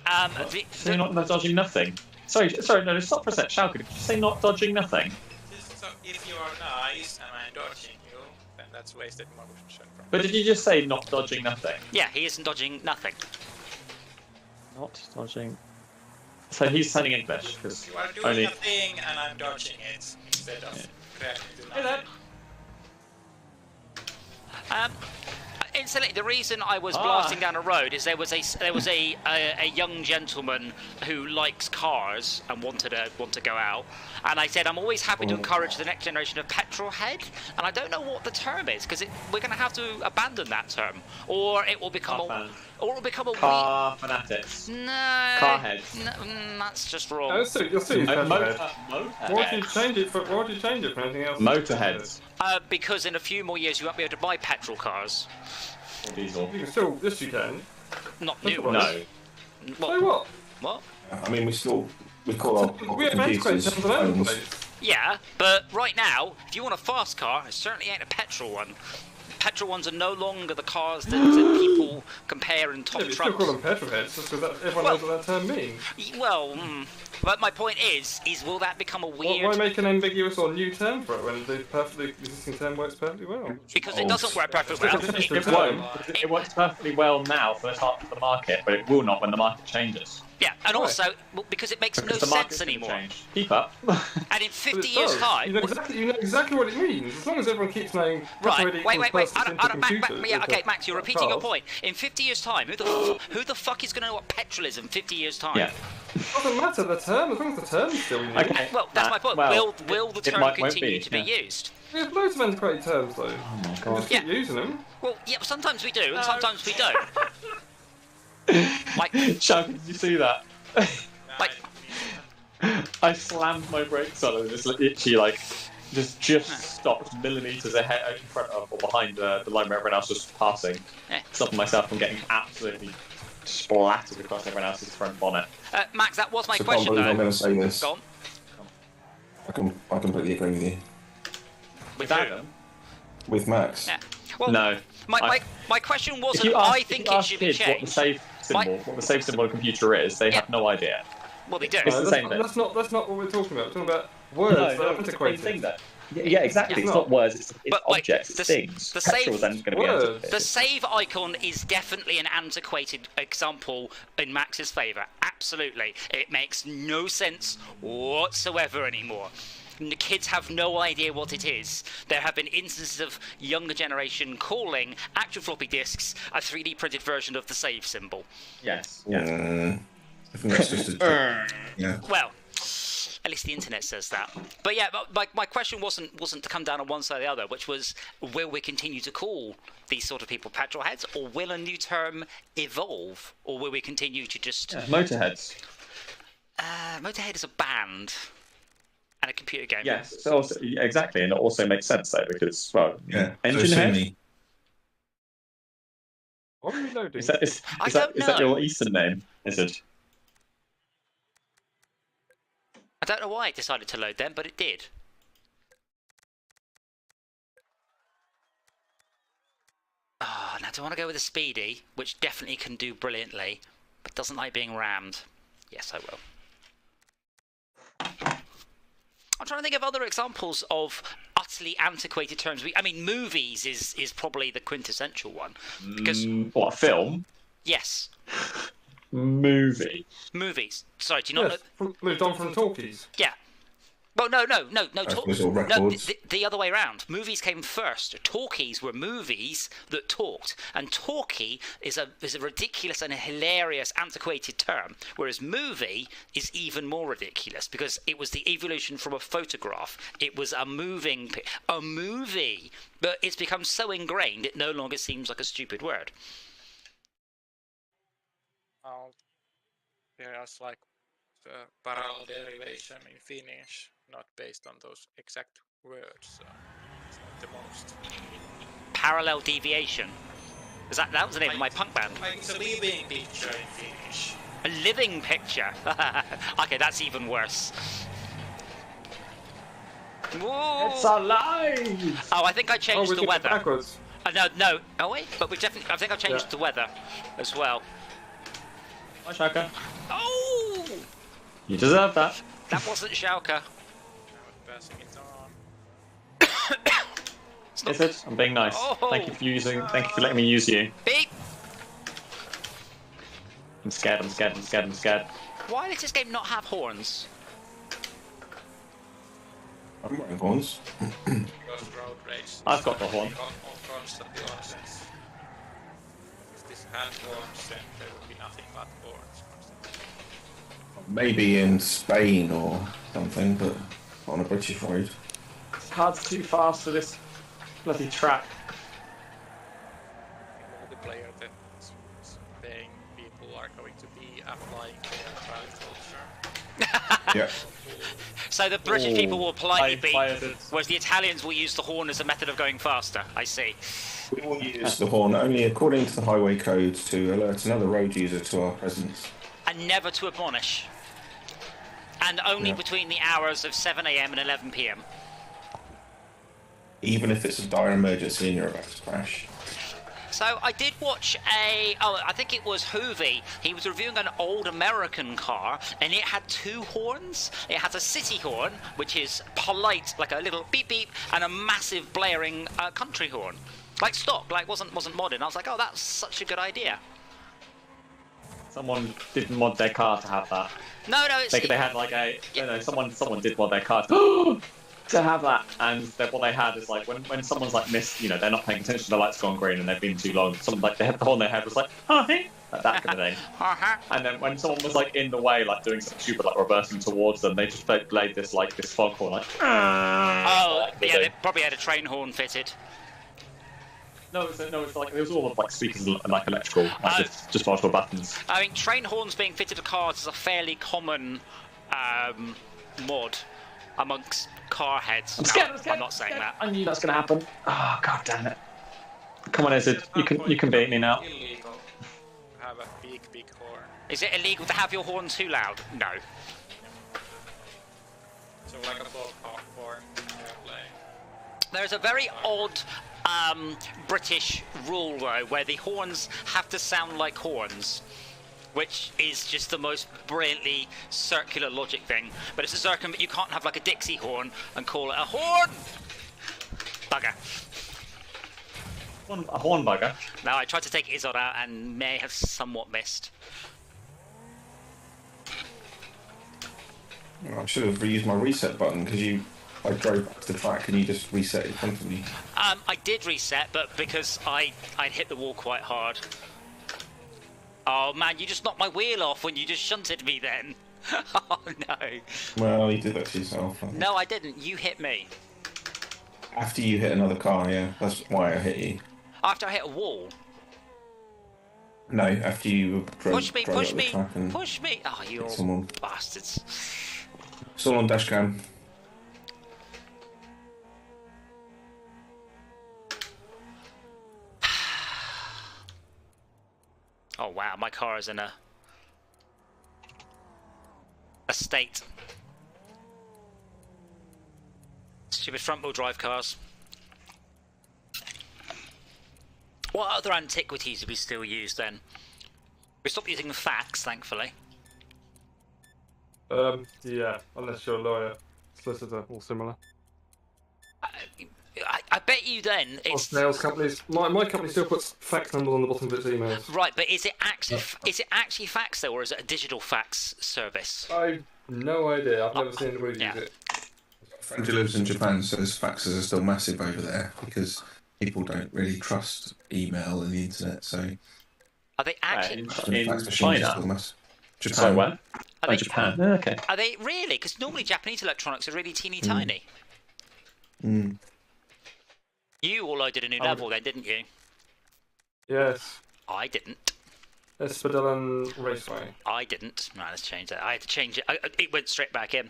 So you're not dodging nothing? Sorry, no, stop for a sec. Schalke, did you say not dodging nothing? Just so if you are nice and I'm dodging you, then That's wasted motion from. But did you just say not dodging nothing? Yeah, he isn't dodging nothing. Not dodging. So he's sending English because You are doing only. a thing and I'm dodging it instead of reacting to Hey nothing. Um, Incidentally, the reason I was blasting down a road is there was a young gentleman who likes cars and wanted to go out, and I said I'm always happy to encourage the next generation of petrol head, and I don't know what the term is because we're going to have to abandon that term, or it will become Car fanatics. No. Car heads. No, that's just No, wrong. you'll still use petrol head. Why do you Motorheads. change it for? Why do you change it for anything else? Motorheads. Because in a few more years you won't be able to buy petrol cars, Or diesel. You can still. Yes, you can. not new That's ones. No. So What? what? What? I mean, we call our We have antiquated computers terms all over the phones. place. Yeah, but right now, if you want a fast car, it certainly ain't a petrol one. Petrol ones are no longer the cars that people compare in top Yeah, but you still trucks. call them petrol heads just because everyone knows what that term means. Well, but my point is will that become a weird? Why make an ambiguous or new term for it when the existing term works perfectly well? Because it doesn't work perfectly well. It's It won't. It works perfectly well now for the part of the market, but it will not when the market changes. Yeah, and Why? also because it makes no Because the market's sense gonna anymore. change. Keep up. And in But 50 it years' does. time, You know exactly what it means. As long as everyone keeps knowing right? petrol head Wait. equals I persons don't, into Max, computers, yeah, into okay, Max, you're repeating your cars. point. In 50 years' time, who the fuck is going to know what petrol is in 50 years' time? Yeah. Doesn't matter the term as long as the term's still used. Okay. Well, that's my point. Well, will the it term might- won't continue be, to be yeah. used? We have loads of antiquated terms though. Oh my We god. just keep Yeah. using them. Well, yeah, sometimes we do, and sometimes we don't. Like, Chuck, did you see that? like, I slammed my brakes on it and just literally just stopped millimeters ahead in front of or behind the line where everyone else was passing, Yeah. stopping myself from getting absolutely splattered across everyone else's front bonnet. Max, that was my So I can't question believe I'm though. going to say this. Go on. I completely agree with you. With That who? them? With Max. Yeah. Well, No. my question If wasn't. you ask, I if think you it ask should be kids what the changed. save symbol, what the save symbol of a computer is, they have no idea. Well, they do. It's the same thing. That's not what we're talking about. We're talking about words that are it's the same antiquated. thing though. Yeah, exactly. It's It's not. not words. It's But, like, objects. It's the things. the Petrol save- is then going to be Words. antiquated. The save icon is definitely an antiquated example in Max's favour. Absolutely. It makes no sense whatsoever anymore. And the kids have no idea what it is. There have been instances of younger generation calling actual floppy disks a 3D printed version of the save symbol. Yes. Yeah. I think that's just a... yeah. Well, at least the internet says that. But yeah, my question wasn't to come down on one side or the other, which was, will we continue to call these sort of people petrol heads, or will a new term evolve, or will we continue to just... Motorheads. Motorhead is a band and a computer game. Yes. It's also, exactly, and it also makes sense though because Yeah. engine so head. Sydney. What are we loading? Is that I don't is that know. your Eastern name? Is it? I don't know why it decided to load them, but it did. Now do I want to go with a Speedy, which definitely can do brilliantly, but doesn't like being rammed? Yes, I will. I'm trying to think of other examples of utterly antiquated terms. I mean, movies is probably the quintessential one. Because, What, a film? yes, Movie. movies. Sorry, do you not Yes, know? moved on from talkies. Yeah. Well, no. was all No, records. the other way around. Movies came first. Talkies were movies that talked, and talkie is a ridiculous and a hilarious, antiquated term. Whereas movie is even more ridiculous because it was the evolution from a photograph. It was a movie, but it's become so ingrained it no longer seems like a stupid word. There's like the parallel derivation in Finnish, not based on those exact words, so it's not the most. Parallel deviation. That was the name of my punk band. Like it's a living picture in Finnish. A living picture. Okay, that's even worse. Whoa. It's alive! Oh, I think I Oh, changed we the did it weather. backwards. No. Oh wait, but we definitely. I think I changed Yeah. the weather as well. Hi, Shaka. Oh, You deserve that. that wasn't Schalke. Now I'm passing it on. Is it? I'm being nice. Oh. Thank you for using. Thank you for letting me use you. Beep! I'm scared. I'm scared. I'm scared. I'm scared. Why does this game not have horns? I'm wearing horns. Because road rage. I've got the horn. Constantly on sense. If this had horns, then there would be nothing but horns. Maybe in Spain or something, but on a British road. This car's too fast for this bloody track. Multiplayer that Spain people are going to be applying their drive culture. Yeah. So the British people will politely beep, fired it. whereas the Italians will use the horn as a method of going faster. I see. We will use the horn only according to the highway code to alert another road user to our presence. And never to admonish. And only Yeah. between the hours of 7 AM and 11 PM. Even if it's a dire emergency and you're about to crash. So I did watch I think it was Hoovy. He was reviewing an old American car, and it had two horns. It has a city horn, which is polite, like a little beep beep, and a massive blaring country horn, like stock, like wasn't modern. I was like, oh, that's such a good idea. Someone didn't mod their car to have that. No, it's They had like a. Yeah. No, someone did mod their car to have that, and what they had is like when someone's like missed, you know, they're not paying attention, the lights gone green and they've been too long. Someone like they had the horn they had was like, oh hey, like that kind of thing. Uh-huh. And then when someone was like in the way, like doing something stupid, like reversing towards them, they just played this foghorn, like. Oh, like, yeah, they probably had a train horn fitted. No, it's like it was all like speakers and like electrical, like just multiple buttons. I mean, train horns being fitted to cars is a fairly common mod amongst car heads. I'm scared. I'm not saying that. I knew that's gonna happen. Oh god damn it! Come on, Izzard, you can beat me now. Illegal to have a big horn. Is it illegal to have your horn too loud? No. So like a ballpark horn you're playing. There's a very odd British rule though, where the horns have to sound like horns, which is just the most brilliantly circular logic thing. But it's a but you can't have like a Dixie horn and call it a horn. Bugger. A horn bugger. Now I tried to take Izzard out and may have somewhat missed. I should have reused my reset button because I drove back to the track and you just reset in front of me. I did reset, but because I'd hit the wall quite hard. Oh man, you just knocked my wheel off when you just shunted me then. Oh no. Well, you did that to yourself. No, I didn't. You hit me. After you hit another car, yeah. That's why I hit you. After I hit a wall. No, after you drove, Push me, drove push up the me, track and push me. Oh, you hit someone. bastards. It's all on dashcam. Oh wow, my car is in a state. Stupid front-wheel drive cars. What other antiquities do we still use then? We stopped using the fax, thankfully. Yeah, unless you're a lawyer, solicitor, or similar. I bet you then Or it's snails companies. My company still puts fax numbers on the bottom of its emails. right, but is it actually fax though, or is it a digital fax service? I've no idea. I've never seen anybody yeah. use it. A friend who lives in Japan says faxes are still massive over there because people don't really trust email and the internet, so Are they actually? In fax machines are still China. massive. Japan. Sorry, where? Are Oh, they, Japan. Oh, okay. Are they really? Because normally Japanese electronics are really teeny tiny. Mm. You all loaded a new level then, didn't you? Yes. I didn't. Espadellen Raceway. I didn't. Right, let's change that. I had to change it. It went straight back in.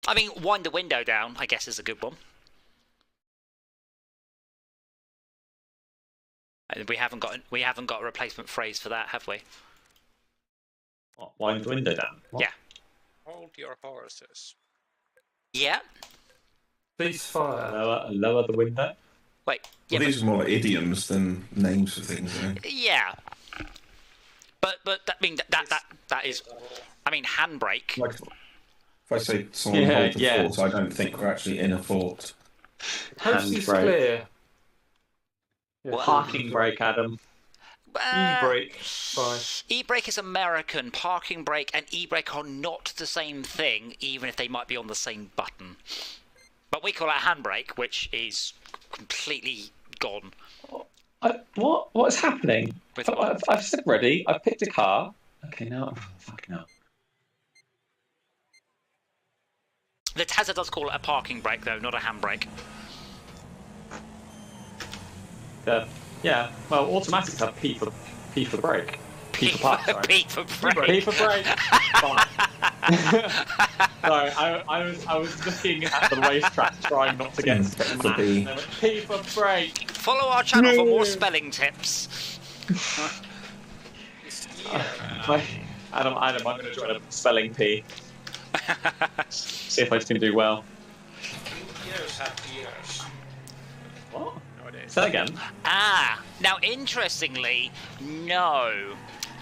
I mean, wind the window down, I guess, is a good one. And we haven't got a replacement phrase for that, have we? What, wind the window down. What? Yeah. Hold your horses. Yeah. Ceasefire. Lower the window. Wait. Yeah. Well, these are more like idioms than names for things, though. Yeah. But that is. I mean, handbrake. Like, If I say someone Yeah, hold the yeah. fort, I don't think we're actually in a fort. Coast is Handbrake. clear. Yeah. Parking brake, Adam. E-brake. Fine. E-brake is American. Parking brake and e-brake are not the same thing, even if they might be on the same button. But we call it handbrake, which is completely gone. What is happening? With what? I've said ready. I've picked a car. Okay, now fucking hell. The Tesla does call it a parking brake, though, not a handbrake. Yeah. Well, automatics have P for brake. P for park. Sorry. P for brake. P for brake. Fine. Sorry, I was looking at the racetrack, trying not to get for B. P for brake. Follow our channel for more spelling tips. Adam, I'm going to join a spelling P. See if I can do well. Ears have ears. What? Nowadays. Say that again. Now interestingly, no.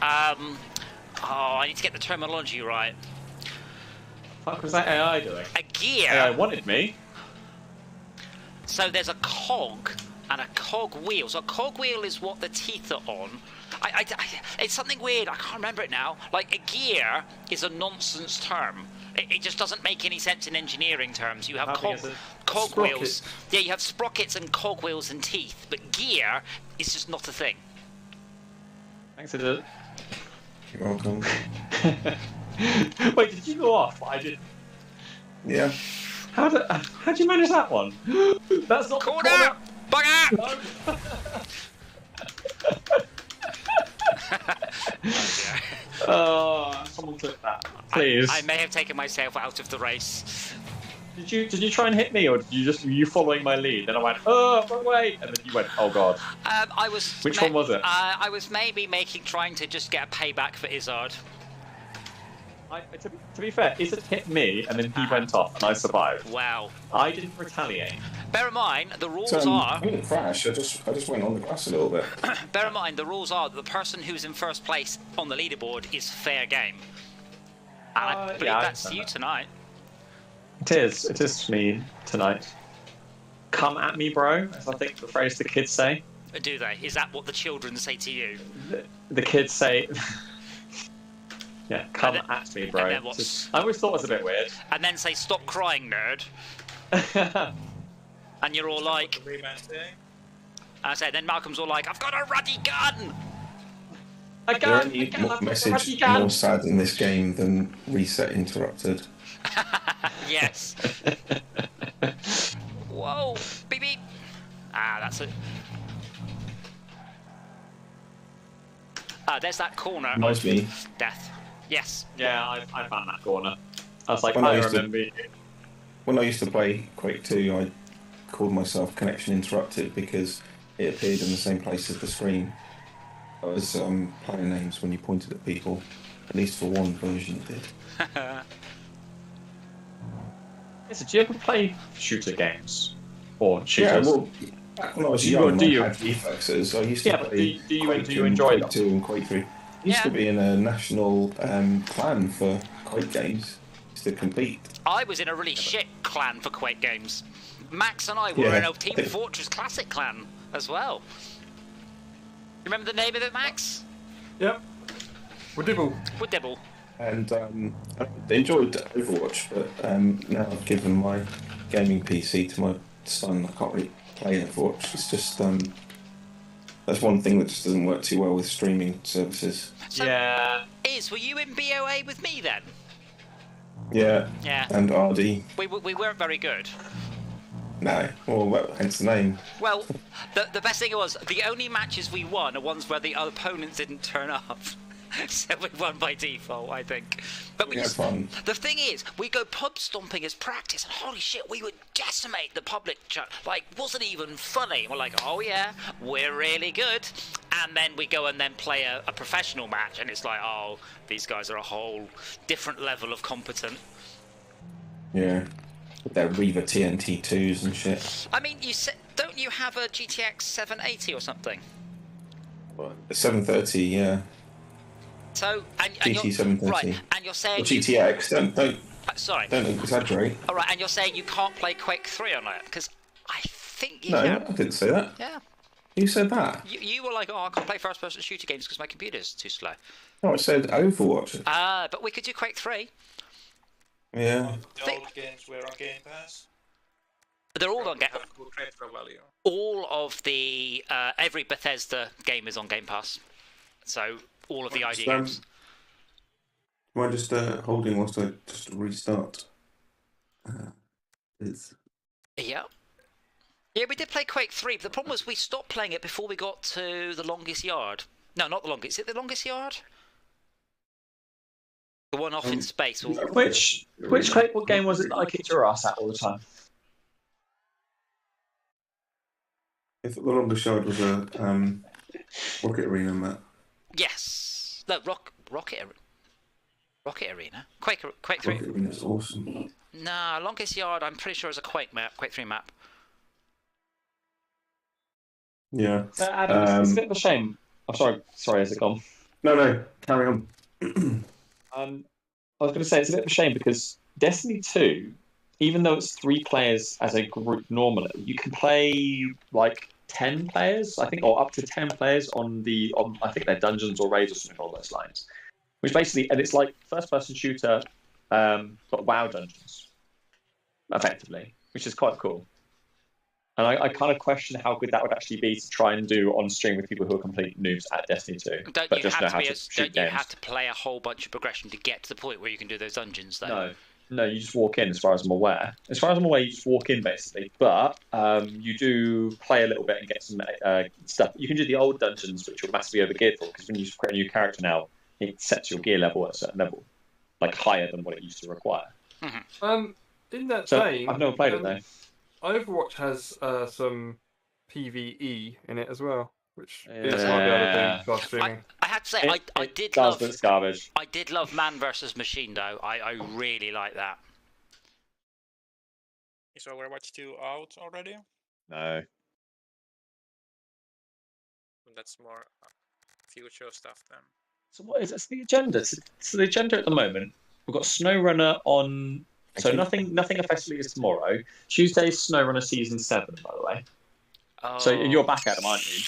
I need to get the terminology right. What was that AI doing? A gear. AI wanted me. So there's a cog and a cog wheel. So a cog wheel is what the teeth are on. It's something weird. I can't remember it now. Like, a gear is a nonsense term. It just doesn't make any sense in engineering terms. You have cog wheels. Yeah, you have sprockets and cog wheels and teeth. But gear is just not a thing. Thanks, Adam. You're welcome. Wait, did you go off? I did. Yeah. How'd you manage that one? That's not Corner! the Bugger! corner. Oh, someone clip that, please. I may have taken myself out of the race. Did you try and hit me, or were you following my lead? And I went, oh, wrong way, and then you went, oh god. I was. Which one was it? I was maybe trying to just get a payback for Izzard. To be fair, Izzard hit me, and then he went off, and I survived. Wow. I didn't retaliate. Bear in mind, the rules I are. didn't crash. I just went on the grass a little bit. Bear in mind, the rules are that the person who's in first place on the leaderboard is fair game. And I believe yeah, that's you tonight. It is me tonight. Come at me, bro, as I think the phrase the kids say. Do they? Is that what the children say to you? The kids say, yeah, come at me, bro. and then what's- I always thought it was a bit weird. And then say, stop crying, nerd. And you're all like, I said, then Malcolm's all like, I've got a ruddy gun! I Is there can't, any I can't, message I more sad in this game than reset interrupted? Yes. Whoa, beep beep. That's it. There's that corner Reminds me, of death. Yes. Yeah, I found that corner. I was like, When I I used to- remember you. when I used to play Quake 2, I called myself Connection Interrupted because it appeared in the same place as the screen as player names when you pointed at people. At least for one version it did. Do you ever play shooter games? Or Yeah, shooters? well, back when I was Do you- young, do I you- had reflexes. I used to Yeah, but play do you Quake enjoy Quake them? 2 and Quake 3. I used to be in a national clan for Quake games. Used to compete. I was in a really shit clan for Quake games. Max and I were Yeah. in a Team Fortress Classic clan as well. You remember the name of it, Max? Yep. We're dibble. Wood Dibble. And I enjoyed Overwatch, but now I've given my gaming PC to my son. I can't really play Overwatch. It's just that's one thing that just doesn't work too well with streaming services. So, Yeah. were you in BOA with me then? Yeah. Yeah. And RD. We weren't very good. No. Well, hence the name. Well, the best thing was, the only matches we won are ones where the opponents didn't turn up. So we won by default, I think. But we We had just, fun. the thing is, we go pub stomping as practice, and holy shit, we would decimate the public chat. Like, wasn't even funny. We're like, oh yeah, we're really good. And then we go and then play a professional match, and it's like, oh, these guys are a whole different level of competent. Yeah. With their Reaver TNT2s and shit. I mean, don't you have a GTX 780 or something? The 730, yeah. So, and GT you're, 730. right, and you're saying Or GTX. Sorry. Don't exaggerate. All right, and you're saying you can't play Quake 3 on it? Because I think you No, can. I didn't say that. Yeah. Who said that? You were like, oh, I can't play first-person shooter games because my computer's too slow. No, I said Overwatch. But we could do Quake 3. Yeah. The old games were on Game Pass. They're all on Game Have good retro value. All of the every Bethesda game is on Game Pass. So all of the ID games. Am I just holding whilst I just restart? Yeah. Yeah, we did play Quake 3, but the problem was we stopped playing it before we got to the Longest Yard. No, not the Longest. Is it the Longest Yard? The one off in space. Or... Which Quake game was it that I kicked your ass at all the time? I thought the longest yard was a Rocket Arena map. Yes. No, Rocket Arena. Quake 3. Rocket Arena's awesome. Nah, Longest Yard. I'm pretty sure is a Quake 3 map. Yeah. Adam, it's a bit of a shame. I'm sorry, has it gone? No, carry on. I was going to say it's a bit of a shame because Destiny 2, even though it's 3 players as a group normally, you can play like 10 players, I think, or up to 10 players on I think they're dungeons or raids or something along those lines. Which basically, and it's like first-person shooter, but WoW dungeons, effectively, which is quite cool. And I kind of question how good that would actually be to try and do on stream with people who are complete noobs at Destiny 2. Don't you have to play a whole bunch of progression to get to the point where you can do those dungeons, though? No, you just walk in, as far as I'm aware. As far as I'm aware, you just walk in, basically. But you do play a little bit and get some stuff. You can do the old dungeons, which are massively overgeared for, because when you create a new character now, it sets your gear level at a certain level, like higher than what it used to require. Mm-hmm. In that So, vein, I've never played it, though. Overwatch has some PvE in it as well, which is Yeah. might be able to do while streaming. I have to say, I did does, love. but it's garbage. I did love Man versus Machine, though. I really like that. Is Overwatch 2 out already? No. That's more future stuff then. So what is it? The agenda? So the agenda at the moment, we've got SnowRunner on. So nothing effectively is tomorrow. Tuesday's SnowRunner Season 7, by the way. Oh. So you're back, Adam, aren't you?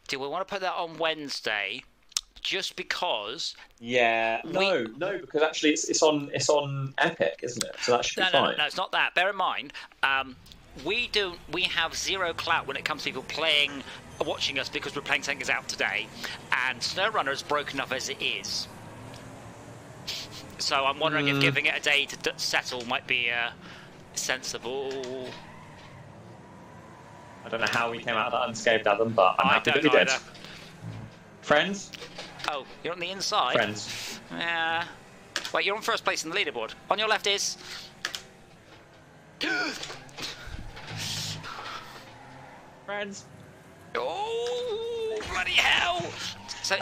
Do we want to put that on Wednesday? Just because? Yeah. No, because actually it's on Epic, isn't it? So that should be fine. No, it's not that. Bear in mind, we have zero clout when it comes to people watching us because we're playing something that's out today, and SnowRunner is broken up as it is. So I'm wondering if giving it a day to settle might be sensible. I don't know how we came out of that unscathed, Adam, but I'm happy that we did. Friends? Oh, you're on the inside? Friends. Yeah. Wait, you're on first place in the leaderboard. On your left is... Friends. Oh, bloody hell! So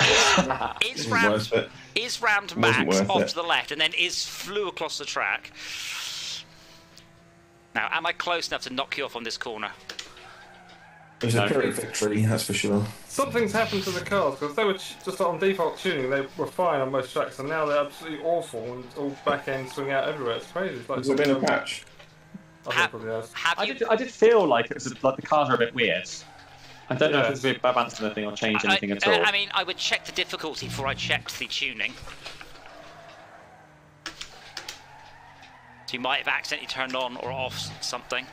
is rammed Max off to the left and then is flew across the track. Now, am I close enough to knock you off on this corner? It was a Pyrrhic victory, that's for sure. Something's happened to the cars because they were just on default tuning. They were fine on most tracks, and now they're absolutely awful and all back end swing out everywhere. It's crazy. It's like Has there been a patch? I did feel like it was like the cars are a bit weird. I don't know if it's a bit balanced or anything or change anything at all. I mean, I would check the difficulty before I checked the tuning. So you might have accidentally turned on or off something.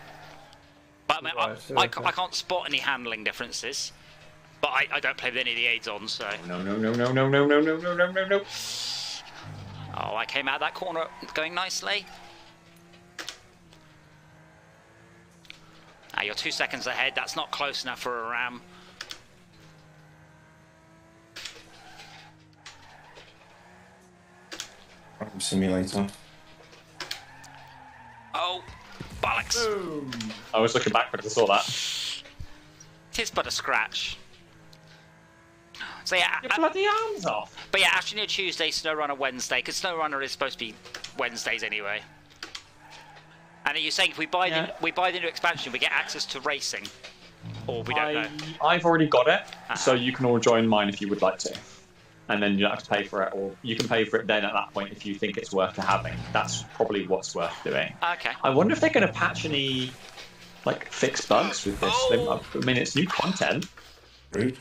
But I mean, I can't spot any handling differences. But I don't play with any of the aids on, so... No. Oh, I came out of that corner going nicely. You're 2 seconds ahead. That's not close enough for a ram. Ram simulator. Oh, bollocks. Boom. I was looking backwards, I saw that. Tis but a scratch. So yeah, Your bloody arms off! But yeah, afternoon Tuesday, SnowRunner Wednesday, because SnowRunner is supposed to be Wednesdays anyway. And are you saying if we buy the new expansion, we get access to racing, or we don't know? I've already got it, so you can all join mine if you would like to. and then you don't have to pay for it, or you can pay for it then at that point if you think it's worth having. That's probably what's worth doing. Okay. I wonder if they're going to patch any, like, fix bugs with this. Oh. I mean, it's new content. Rude.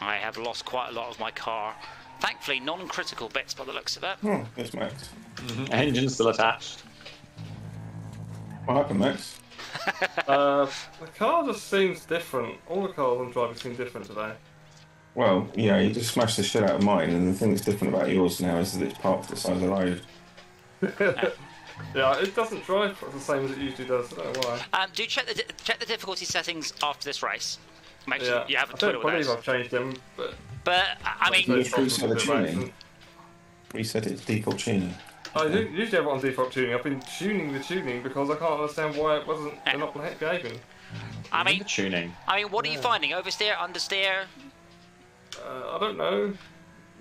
I have lost quite a lot of my car. Thankfully, non-critical bits by the looks of it. Oh, there's Max. Engine's still attached. What happened, Max? The car just seems different. All the cars I'm driving seem different today. Well, yeah, you just smashed the shit out of mine, and the thing that's different about yours now is that it's parked the side of the road. Yeah, it doesn't drive the same as it usually does. I don't know why. Do check the difficulty settings after this race. Make sure Yeah, you have a I Twitter don't with believe those. I've changed them, but But I mean, You Those just reset the problems with the tuning. racing. Reset its default tuning. I do usually have it on default tuning. I've been tuning the tuning because I can't understand why it wasn't. They're not behaving. I mean, Tuning. what are you finding? Oversteer, understeer? I don't know.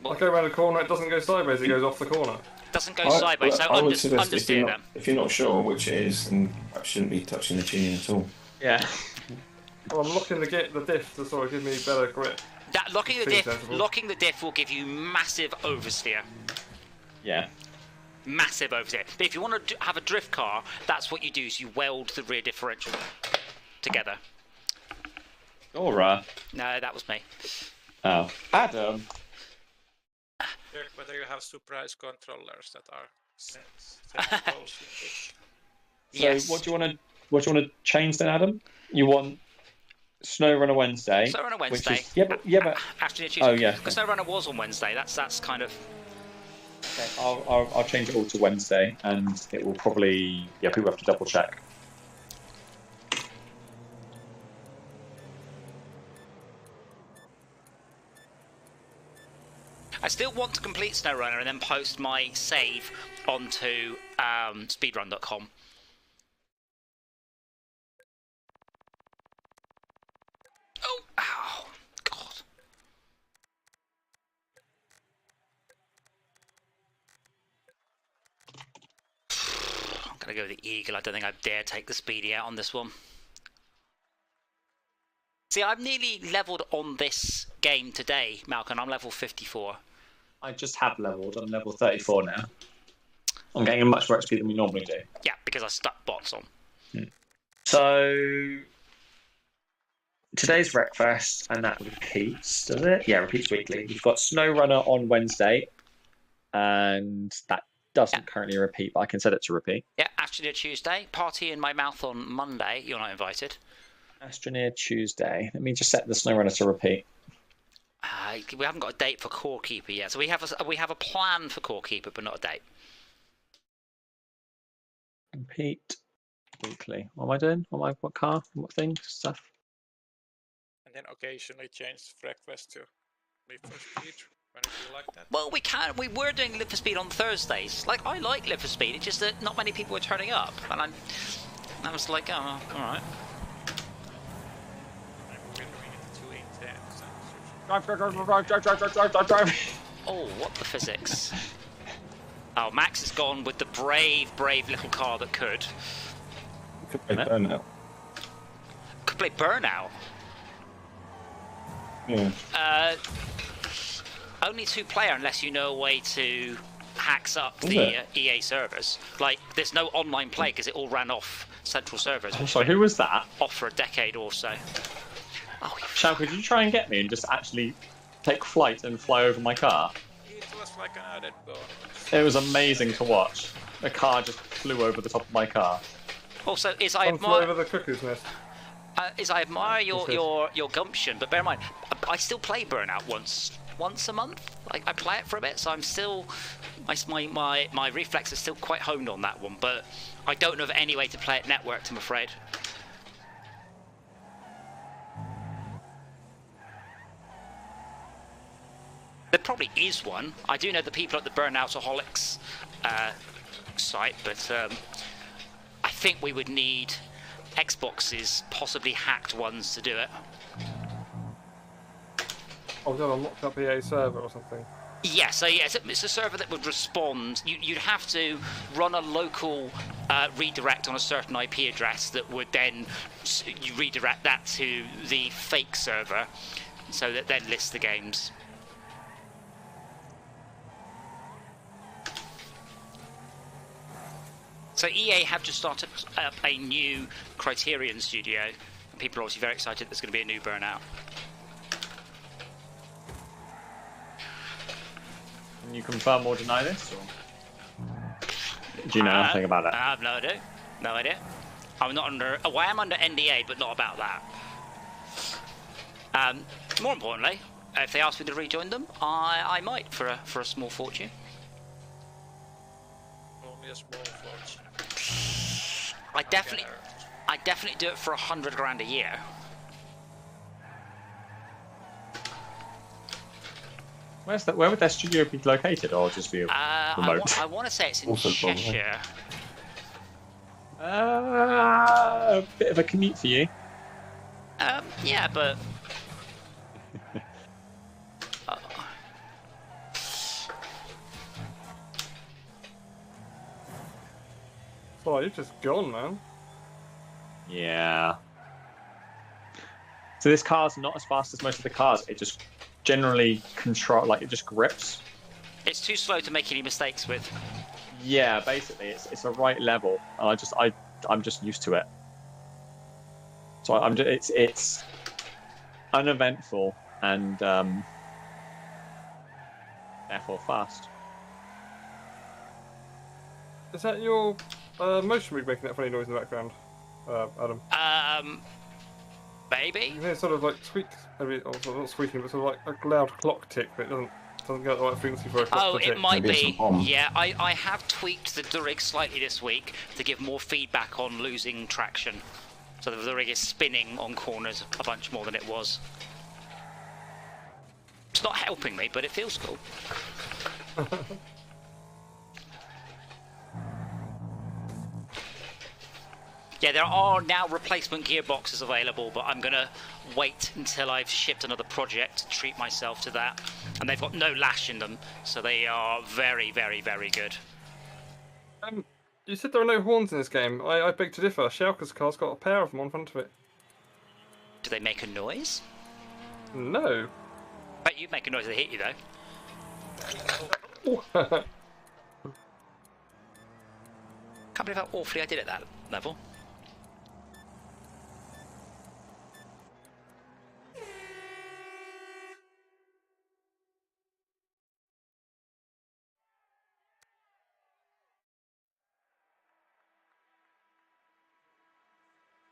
I go around the corner, it doesn't go sideways. It goes off the corner. Doesn't go sideways. So I would suggest understeer them. if you're not sure which it is, then perhaps shouldn't be touching the tuning at all. Yeah. Well, I'm locking the diff to sort of give me better grip. That locking the Seems diff, sensible. locking the diff will give you massive oversteer. Yeah. Massive oversteer. But if you want to have a drift car, that's what you do. Is you weld the rear differential together. Dora. No, that was me. Oh. Adam. Check whether you have surprise controllers that are set closely. So Yes. what do you want to change then, Adam? You want Snow Runner Wednesday? Snow Runner which Wednesday. is- yeah, but Afternoon Tuesday. Oh, yeah. Because Snow Runner was on Wednesday. That's kind of. okay, I'll change it all to Wednesday, and it will probably people have to double check. I still want to complete SnowRunner and then post my save onto speedrun.com. Oh, ow, God. I'm going to go with the Eagle. I don't think I dare take the Speedy out on this one. See, I've nearly leveled on this game today, Malcolm. I'm level 54. I just have leveled. I'm level 34 now. I'm getting a much more XP than we normally do. Yeah, because I stuck bots on. So today's Wreckfest, and that repeats, does it? Yeah, repeats weekly. We've got Snow Runner on Wednesday, and that doesn't currently repeat, but I can set it to repeat. Yeah, afternoon Tuesday. Party in my mouth on Monday. You're not invited. Astroneer Tuesday. Let me just set the Snow Runner to repeat. We haven't got a date for Core Keeper yet, so we have a plan for Core Keeper, but not a date. Repeat weekly. What am I doing? What car? What thing? Stuff. And then occasionally change Wreckfest to Live for Speed when you feel like that. Well, we can. We were doing Live for Speed on Thursdays. Like, I like Live for Speed. It's just that not many people were turning up, and I was like, oh, all right. We're doing it too intense. Drive. Oh, what the physics? Oh, Max has gone with the brave little car that could. Could play Burnout. Could play Burnout. Yeah. Only 2-player unless you know a way to hacks up Is the it? EA servers. Like, there's no online play because it all ran off central servers, which Sorry, who was that? off for a decade or so. Oh, Shao, could you try and get me and just actually take flight and fly over my car? It was like an added bonus. It was amazing to watch. A car just flew over the top of my car. also, I'm over the cuckoo's nest. I admire your gumption, but bear in mind, I still play Burnout once a month. Like, I play it for a bit, so I'm still my reflex is still quite honed on that one. But I don't know of any way to play it networked, I'm afraid. There probably is one. I do know the people at the Burnoutaholics site, but I think we would need Xboxes, possibly hacked ones, to do it. Oh, God, I locked up EA server or something. Yeah, so yeah, it's a server that would respond. You'd have to run a local redirect on a certain IP address that would then you redirect that to the fake server, so that then lists the games. So EA have just started up a new Criterion studio, and people are obviously very excited there's going to be a new Burnout. Can you confirm or deny this? Or? Do you know nothing about it? I have no idea. No idea. I'm not under. Oh, I am under NDA, but not about that. More importantly, if they ask me to rejoin them, I might for a small fortune. Only a small fortune. I definitely do it for 100 grand a year. Where would their studio be located, or just be remote? I want to say it's in Also probably. Cheshire. A bit of a commute for you. Yeah, but. Oh, you're just gone, man. Yeah. So this car's not as fast as most of the cars. It just generally it just grips. It's too slow to make any mistakes with. Yeah, basically, it's the right level. I'm just used to it. So it's uneventful and therefore fast. Is that your motion rig making that funny noise in the background, Adam? Maybe. You hear sort of like squeak, maybe also not squeaking, but sort of like a loud clock tick, but it doesn't get the right frequency for a clock to tick. It might Maybe it's be. a bomb. Yeah, I have tweaked the rig slightly this week to give more feedback on losing traction. So the rig is spinning on corners a bunch more than it was. It's not helping me, but it feels cool. Yeah, there are now replacement gearboxes available, but I'm going to wait until I've shipped another project to treat myself to that. And they've got no lash in them, so they are very, very, very good. You said there are no horns in this game. I beg to differ. Schalke's car's got a pair of them on front of it. Do they make a noise? No. Bet you'd make a noise if they hit you, though. Can't believe how awfully I did at that level.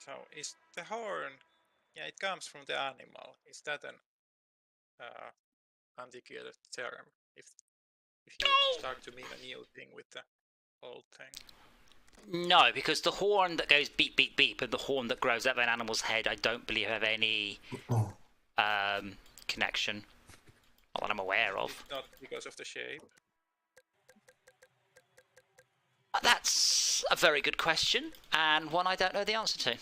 So is the horn? Yeah, it comes from the animal. Is that an antiquated term? If you start to mean a new thing with the old thing. No, because the horn that goes beep, beep, beep and the horn that grows out of an animal's head, I don't believe have any connection. Not that I'm aware of. Not because of the shape. That's a very good question, and one I don't know the answer to.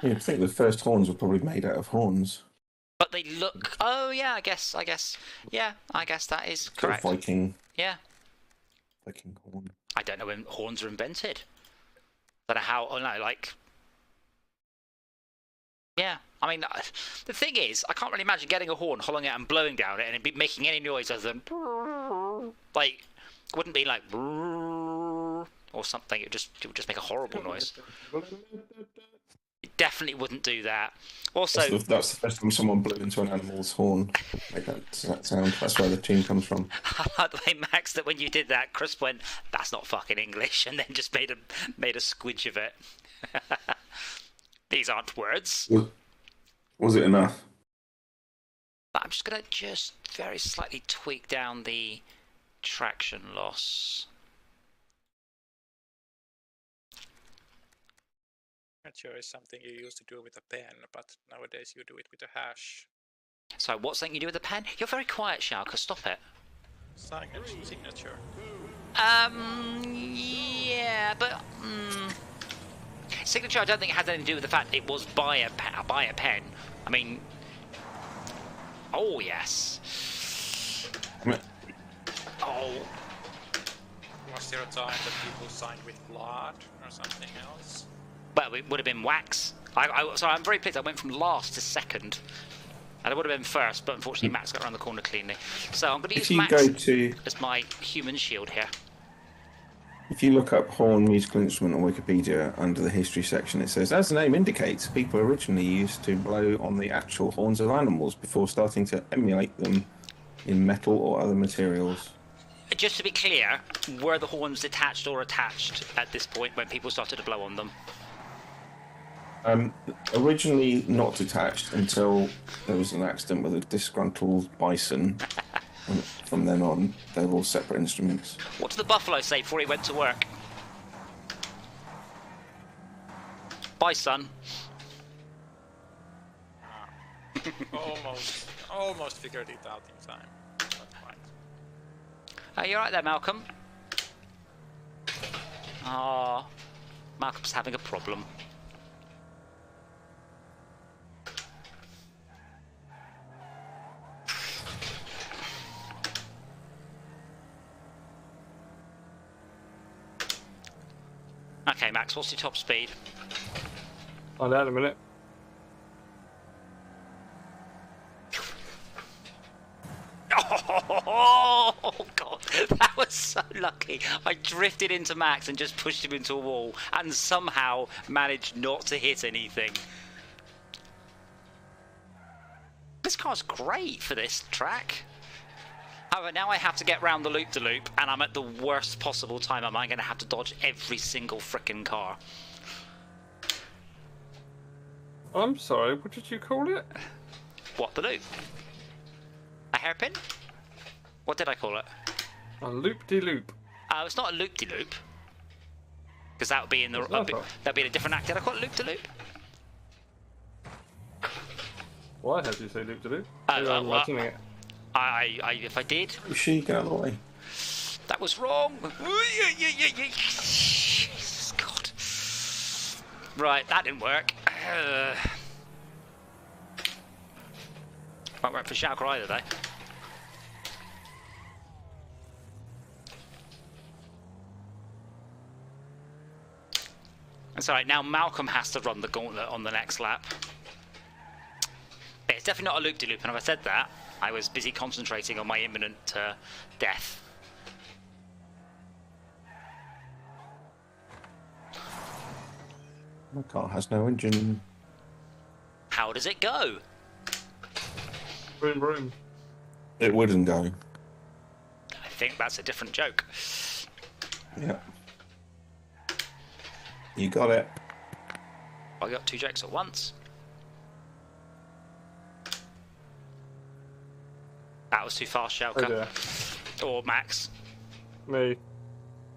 You'd think the first horns were probably made out of horns. But they look. Oh yeah, I guess. Yeah, I guess that is Sort of correct. Viking horn. I don't know when horns are invented. Don't know how. Oh no, like. Yeah, I mean, the thing is, I can't really imagine getting a horn, hollowing out and blowing down it, and it be making any noise other than like, it wouldn't be like or something. It would just make a horrible noise. It definitely wouldn't do that. Also, That's the first time someone blew into an animal's horn. Like that sound. That's where the tune comes from. I like the way, Max, that when you did that, Chris went, "That's not fucking English," and then just made a squidge of it. These aren't words. Was it enough? But I'm just gonna very slightly tweak down the traction loss. Not sure it's something you used to do with a pen, but nowadays you do it with a hash. So what's something you do with a pen? You're very quiet, Schalke. Stop it. Signature. Yeah, but Signature, I don't think it has anything to do with the fact it was by a pen. I mean, oh yes. Oh. Was there a time that people signed with blood or something else? Well, it would have been wax. So I'm very pleased I went from last to second. And I would have been first, but unfortunately Max got around the corner cleanly. So I'm going to use Max as my human shield here. If you look up horn musical instrument on Wikipedia, under the history section, it says, as the name indicates, people originally used to blow on the actual horns of animals before starting to emulate them in metal or other materials. Just to be clear, were the horns detached or attached at this point when people started to blow on them? Originally not detached until there was an accident with a disgruntled bison. And from then on, they're all separate instruments. What did the buffalo say before he went to work? Bye, son. Almost figured it out in time. Not quite. You alright there, Malcolm? Ah, Malcolm's having a problem. Okay, Max, what's your top speed? Find out in a minute. Oh, God, that was so lucky. I drifted into Max and just pushed him into a wall and somehow managed not to hit anything. This car's great for this track. However, now I have to get round the loop-de-loop, and I'm at the worst possible time. Am I going to have to dodge every single frickin' car? I'm sorry, what did you call it? What, the loop? A hairpin? What did I call it? A loop-de-loop. It's not a loop-de-loop. Because that would be in the... that'd be in a different act. Did I call it loop-de-loop? Why have you say loop-de-loop? I'm imagining it. If I did... She get out of the way. That was wrong. Jesus, God. Right, that didn't work. Won't work for Schalke either, though. That's alright, now Malcolm has to run the gauntlet on the next lap. It's definitely not a loop-de-loop, and if I said that, I was busy concentrating on my imminent death. My car has no engine. How does it go? Vroom, vroom. It wouldn't go. I think that's a different joke. Yeah. You got it. I got two jokes at once. That was too fast, Schalke. Oh dear. Or Max. Me.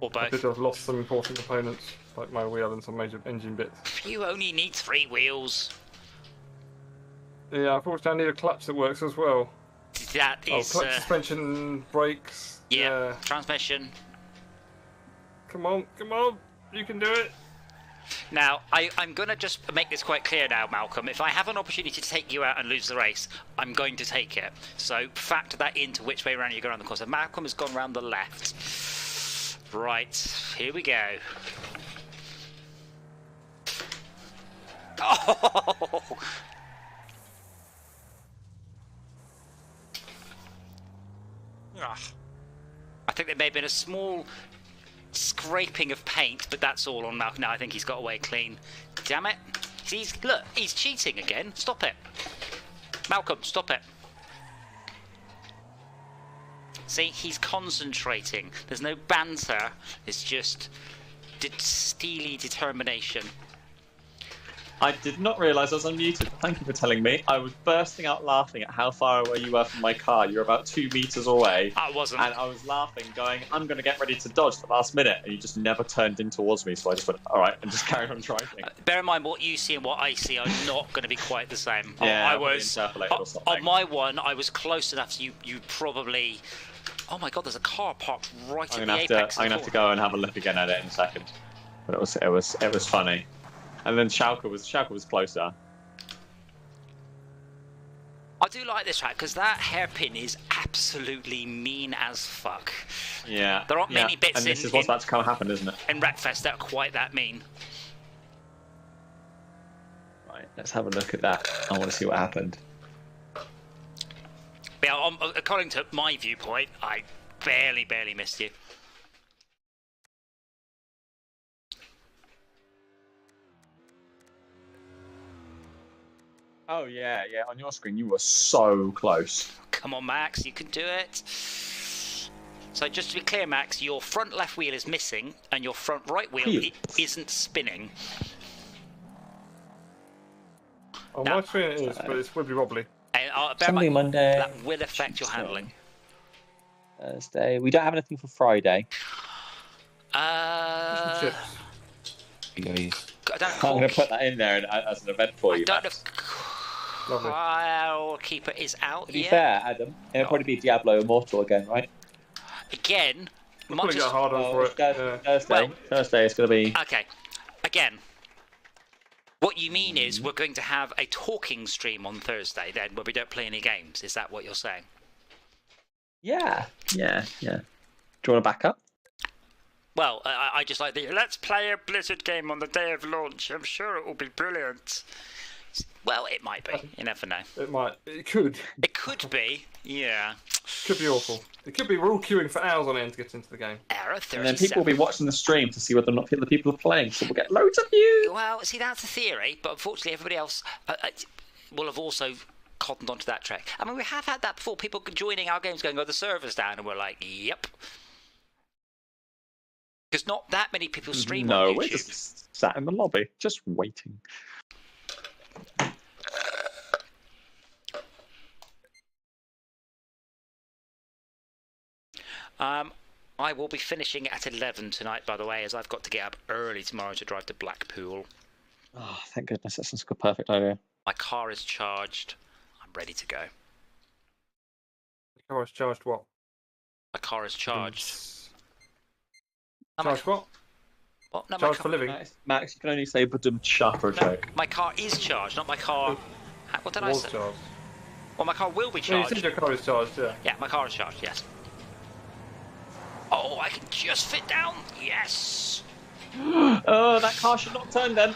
Or I both. did have lost some important components, like my wheel and some major engine bits. You only need 3 wheels. Yeah, unfortunately I need a clutch that works as well. That is... clutch, suspension, brakes. Yeah, transmission. Come on, you can do it. Now, I'm going to just make this quite clear now, Malcolm. If I have an opportunity to take you out and lose the race, I'm going to take it. So factor that into which way around you go around the course. So Malcolm has gone round the left. Right, here we go. Oh! Ah. I think there may have been a small scraping of paint, but that's all on Malcolm. Now I think he's got away clean. Damn it. Look, he's cheating again. Stop it. Malcolm, stop it. See, he's concentrating. There's no banter. It's just steely determination. I did not realise I was unmuted. Thank you for telling me. I was bursting out laughing at how far away you were from my car. You were about 2 meters away. I wasn't. And I was laughing, going, I'm going to get ready to dodge the last minute. And you just never turned in towards me. So I just went, all right, and just carried on driving. Bear in mind, what you see and what I see are not going to be quite the same. Yeah, I was interpolated or something. on my one. I was close enough. So you probably. Oh my God! There's a car parked right at the apex. I'm gonna have to go and have a look again at it in a second. But it was funny. And then Schalke was closer. I do like this track because that hairpin is absolutely mean as fuck. Yeah. There aren't many bits and this is what's about to come happen, isn't it? in Wreckfest that are quite that mean. Right, let's have a look at that. I want to see what happened. Yeah, according to my viewpoint, I barely missed you. Oh yeah. On your screen, you were so close. Come on, Max, you can do it. So just to be clear, Max, your front left wheel is missing and your front right wheel isn't spinning. On Now- my screen it is, but it's wibbly wobbly. And, bear in Sunday, mind, Monday, that will affect your Tuesday, handling. Thursday. We don't have anything for Friday. Chips. Days. I don't I'm going know. to put that in there as an event for I you. don't know Max. if Lovely. Kyle Keeper is out To be yet. fair, Adam, it'll probably be Diablo Immortal again, right? Again, We'll much probably as go hard on for it. Yeah. Thursday. Thursday it's going to be. okay, again. What you mean is we're going to have a talking stream on Thursday then, where we don't play any games. Is that what you're saying? Yeah. Do you want to back up? Well, I just like the let's play a Blizzard game on the day of launch. I'm sure it will be brilliant. Well, it might be. You never know. It might. It could. It could be. Yeah. Could be awful. It could be we're all queuing for hours on end to get into the game. Error And 37. then people will be watching the stream to see whether or not the people are playing, so we'll get loads of views. Well, see, that's a theory, but unfortunately, everybody else will have also cottoned onto that track. I mean, we have had that before. People joining our games going, "Oh, the server's down," and we're like, "Yep." Because not that many people stream No, on we're YouTube. just sat in the lobby, just waiting. I will be finishing at 11 tonight, by the way, as I've got to get up early tomorrow to drive to Blackpool. Oh, thank goodness, that sounds like a perfect idea. My car is charged. I'm ready to go. The car is charged what? My car is charged. Charged what? What? No, Charged for living. Max, you can only say "badum cha" for a joke. my car is charged, not my car. What did I Was say? charged. Well, my car will be No, you charged. said your car is charged, yeah. Yeah, my car is charged, yes. Oh, I can just fit down. Yes. Oh, that car should not turn then.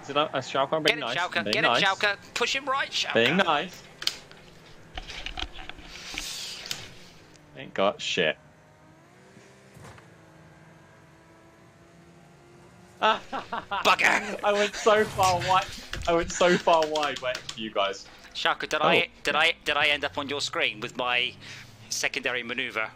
Is it a Schalke? I'm Get being it, nice. Schalke. Being Get nice. it, Schalke. Push him right, Schalke. Being nice. Ain't got shit. Bugger. I went so far wide waiting for you guys. Schalke, did I end up on your screen with my secondary maneuver?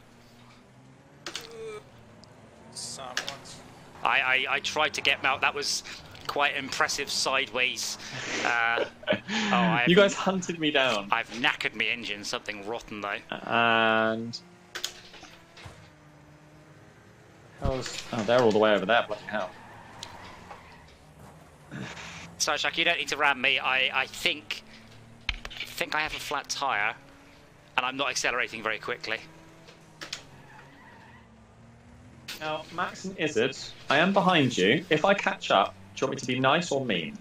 Someone's. I tried to get out. That was quite impressive sideways. You guys hunted me down. I've knackered my engine. Something rotten though. And they're all the way over there. Bloody hell! Sorry, Shaq, you don't need to ram me. I think I have a flat tire, and I'm not accelerating very quickly. Now, Max and Izzard, I am behind you. If I catch up, do you want me to be nice or mean?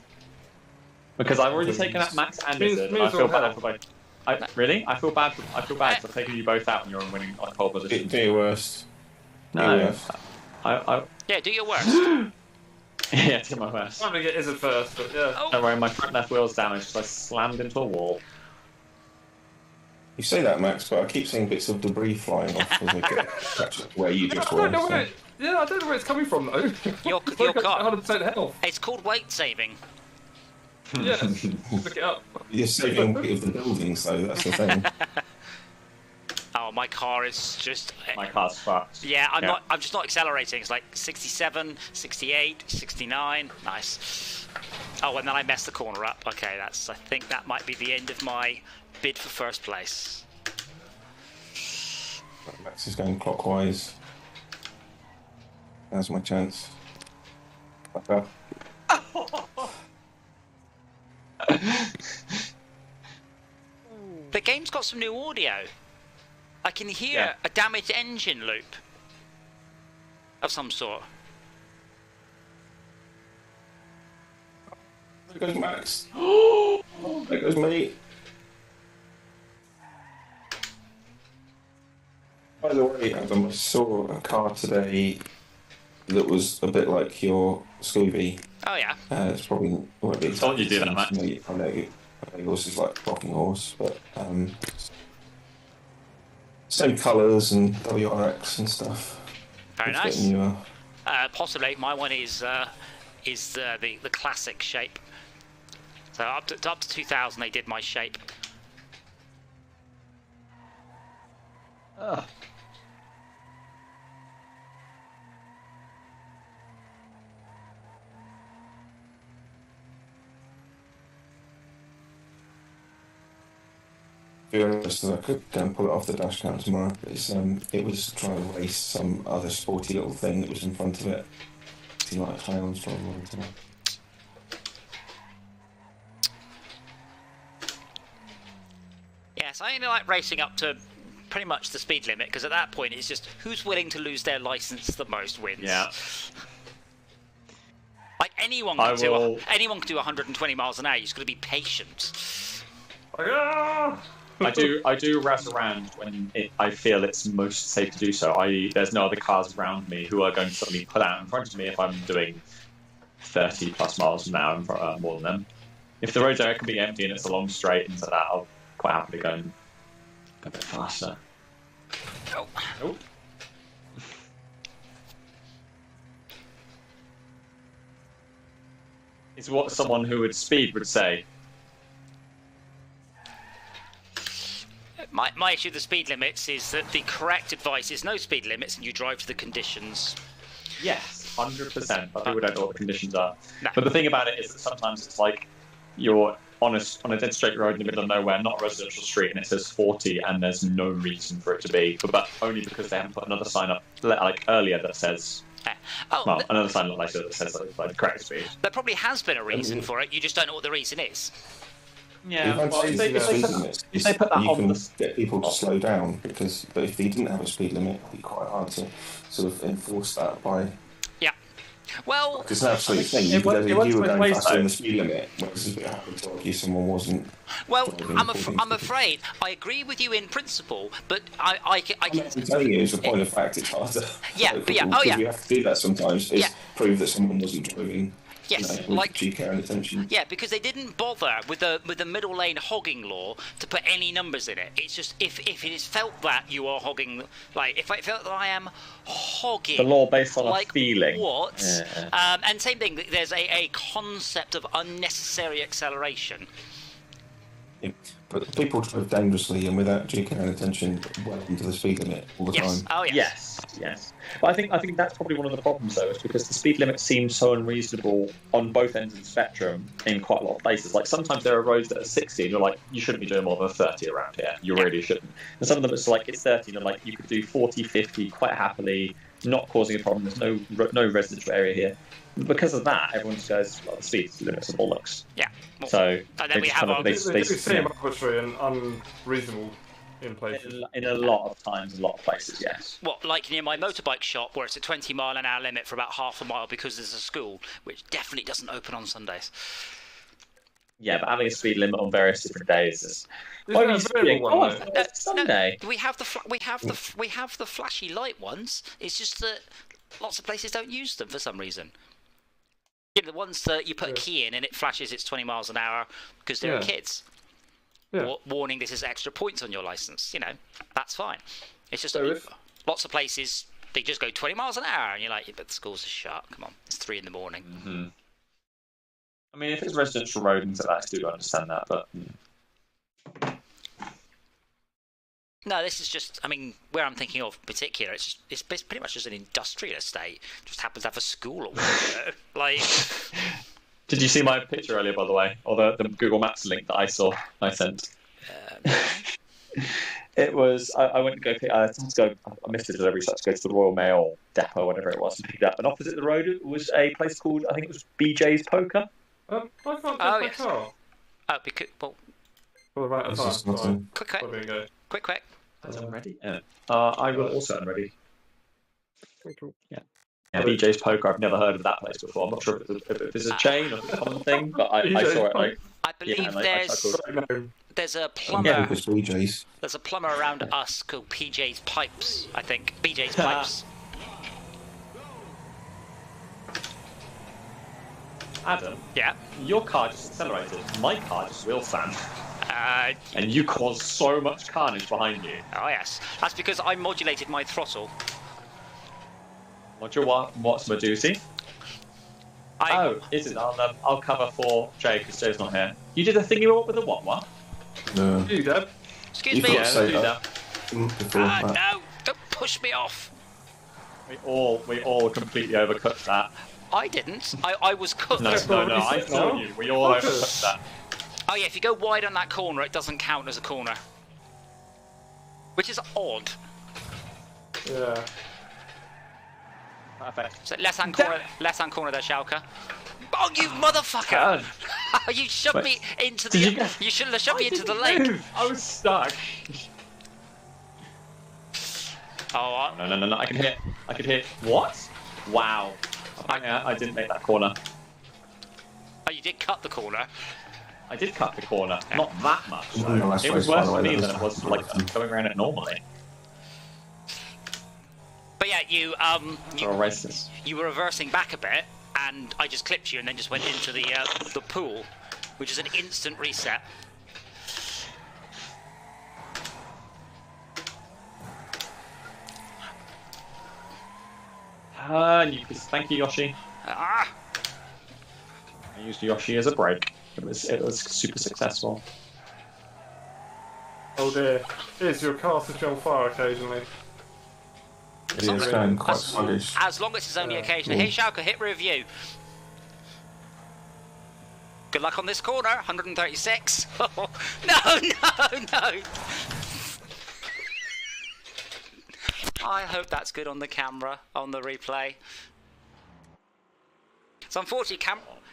Because I've already taken out Max and Means- Izzard. And means I feel all bad hell. for both. Really? I feel bad. I feel bad because I've taken you both out and you're in winning like pole position. Do your worst. Do your No, worst. I Yeah, do your worst. yeah, do my worst. I'm gonna get Izzard first, but yeah. Oh, Don't worry, my front left wheel's damaged because I slammed into a wall. You say that, Max, but I keep seeing bits of debris flying off as I get catch up where you I just don't were. know where So. it, yeah, I don't know where it's coming from though. Your It's like car. 100% health. It's called weight saving. Yeah, look it up. You're saving a bit of the buildings, though. That's the thing. Oh, my car is just. My car's fucked. Yeah, I'm just not accelerating. It's like 67, 68, 69. Nice. Oh, and then I messed the corner up. Okay, I think that might be the end of my bid for first place. Max is going clockwise. Now's my chance. Back up. The game's got some new audio. I can hear a damaged engine loop of some sort. There goes Max. Oh, there goes me. By the way, Adam, I saw a car today that was a bit like your Scooby. Oh yeah. It's probably won't be Don't you do that, Max? I know yours is like rocking horse, but same colours and WRX and stuff. Very It's a bit nice. newer. Possibly my one is the classic shape. So up to 2000 they did my shape. Ugh. To be honest, I could go and pull it off the dash cam tomorrow. It was trying to race some other sporty little thing that was in front of it. Seemed like a clown's driving today. Yes, I only like racing up to pretty much the speed limit because at that point it's just who's willing to lose their license the most wins. Yeah. Like anyone can do 120 miles an hour. You just got to be patient. Ah! I do razz around when I feel it's most safe to do so. There's no other cars around me who are going to suddenly pull out in front of me if I'm doing 30 plus miles an hour more than them. If the road's are completely empty and it's a long straight into that, I'll quite happily go a bit faster. Oh. Nope. It's what someone who would speed would say. My issue with the speed limits is that the correct advice is no speed limits and you drive to the conditions. Yes, 100%. But people don't know what the conditions are. No. But the thing about it is that sometimes it's like you're on a dead straight road in the middle of nowhere, not a residential street, and it says 40, and there's no reason for it to be, but only because they haven't put another sign up like earlier that says. Another sign up later that says like correct speed. There probably has been a reason for it. You just don't know what the reason is. Yeah, Well, if they put that you on can the... get people to slow down but if they didn't have a speed limit, it'd be quite hard to sort of enforce that by. Yeah. Well, It's an absolute thing. You were going faster than the speed limit, whereas if it happened to argue someone wasn't. Well, I'm afraid I agree with you in principle, but I can. I'm telling you, as a point of fact, it's harder. Yeah, but yeah, oh yeah. You have to do that sometimes. Is Yeah. prove that someone wasn't driving. Yes, with like due care and attention. yeah, because they didn't bother with the middle lane hogging law to put any numbers in it. It's just if it is felt that you are hogging, like if I felt that I am hogging The law based on like a feeling. what? Yeah. And same thing. There's a concept of unnecessary acceleration. Yeah. But people drive dangerously and without due care and attention well into the speed limit all the Yes. time. Oh yes. Yes. But I think that's probably one of the problems though, is because the speed limit seems so unreasonable on both ends of the spectrum in quite a lot of places. Like sometimes there are roads that are 60 and you're like, you shouldn't be doing more than 30 around here. You really shouldn't. And some of them it's like it's 30 and you're like you could do 40, 50 quite happily, not causing a problem. There's no residential area here. Because of that, everyone just goes, well, the speed limits are bollocks. Yeah. Well, So and then we have our They seem arbitrary and unreasonable in places. in a lot of times, a lot of places, yes. what, like near my motorbike shop where it's a 20-mile-an-hour limit for about half a mile because there's a school, which definitely doesn't open on Sundays. Yeah, but having a speed limit on various different days is. Isn't that a variable one, though? It's Sunday. We have the flashy light ones. It's just that lots of places don't use them for some reason. You know, the ones that you put a key in and it flashes it's 20 miles an hour because there are kids. Yeah. Warning, this is extra points on your license. You know, that's fine. It's just So if- lots of places they just go 20 miles an hour and you're like, yeah, but the schools are shut. Come on, it's 3 a.m. Mm-hmm. I mean, if it's residential road and stuff, I do understand that, but. No, this is just, I mean, where I'm thinking of in particular, it's pretty much just an industrial estate. Just happens to have a school or whatever. Like, Did you see my picture earlier, by the way, or the Google Maps link that I sent? It was I went to go pick. I missed the delivery, so I had to go to the Royal Mail depot, whatever it was, to pick it up. And opposite the road was a place called, I think it was BJ's Poker. I can't take Oh, my yes. car. oh, because, well, For the right of This time. is not Sorry. a- quick. There we go. Quick. I'm ready. I will also am ready. Cool. Yeah. Yeah, BJ's Poker. I've never heard of that place before. I'm not sure if it's a chain or if it's a common thing, but I saw it like. I believe Yeah, like, I chuckled. there's a Yeah, plumber. because BJ's. There's a plumber around us called PJ's Pipes, I think. BJ's Pipes. Adam, Yeah. your car just accelerated. My car just wheel slammed. Uh, And you caused so much carnage behind you. oh yes. That's because I modulated my throttle. What's Medusi? Oh, is it? I'll cover for Jay because Jay's not here. You did a thingy with a what? No. You, Deb. Excuse You've me. got to say do that. Before that. No! Don't push me off. We all completely overcooked that. I didn't. I was cooked. No, I saw you. We all overcooked that. Oh yeah, if you go wide on that corner, it doesn't count as a corner. Which is odd. Yeah. Perfect. So left hand corner there, Schalke. Oh, you motherfucker! You shoved me into the. You shouldn't have shoved me into the lake. I was stuck. Oh, No. I can hit. What? Wow. I didn't make that corner. oh, you did cut the corner. I did cut the corner. Not that much. No, Though. that's It was right, worse by for the me way, than that it was like going around it normally. But yeah, you For a racist. you were reversing back a bit, and I just clipped you, and then just went into the pool, which is an instant reset. Thank you, Yoshi. Ah! I used Yoshi as a break. It was super successful. Oh dear. Is your car switch on fire occasionally? It is going quite sluggish. As long as it's only occasional. Hey, Schalke, hit review. Good luck on this corner. 136. No. I hope that's good on the camera, on the replay. So unfortunately,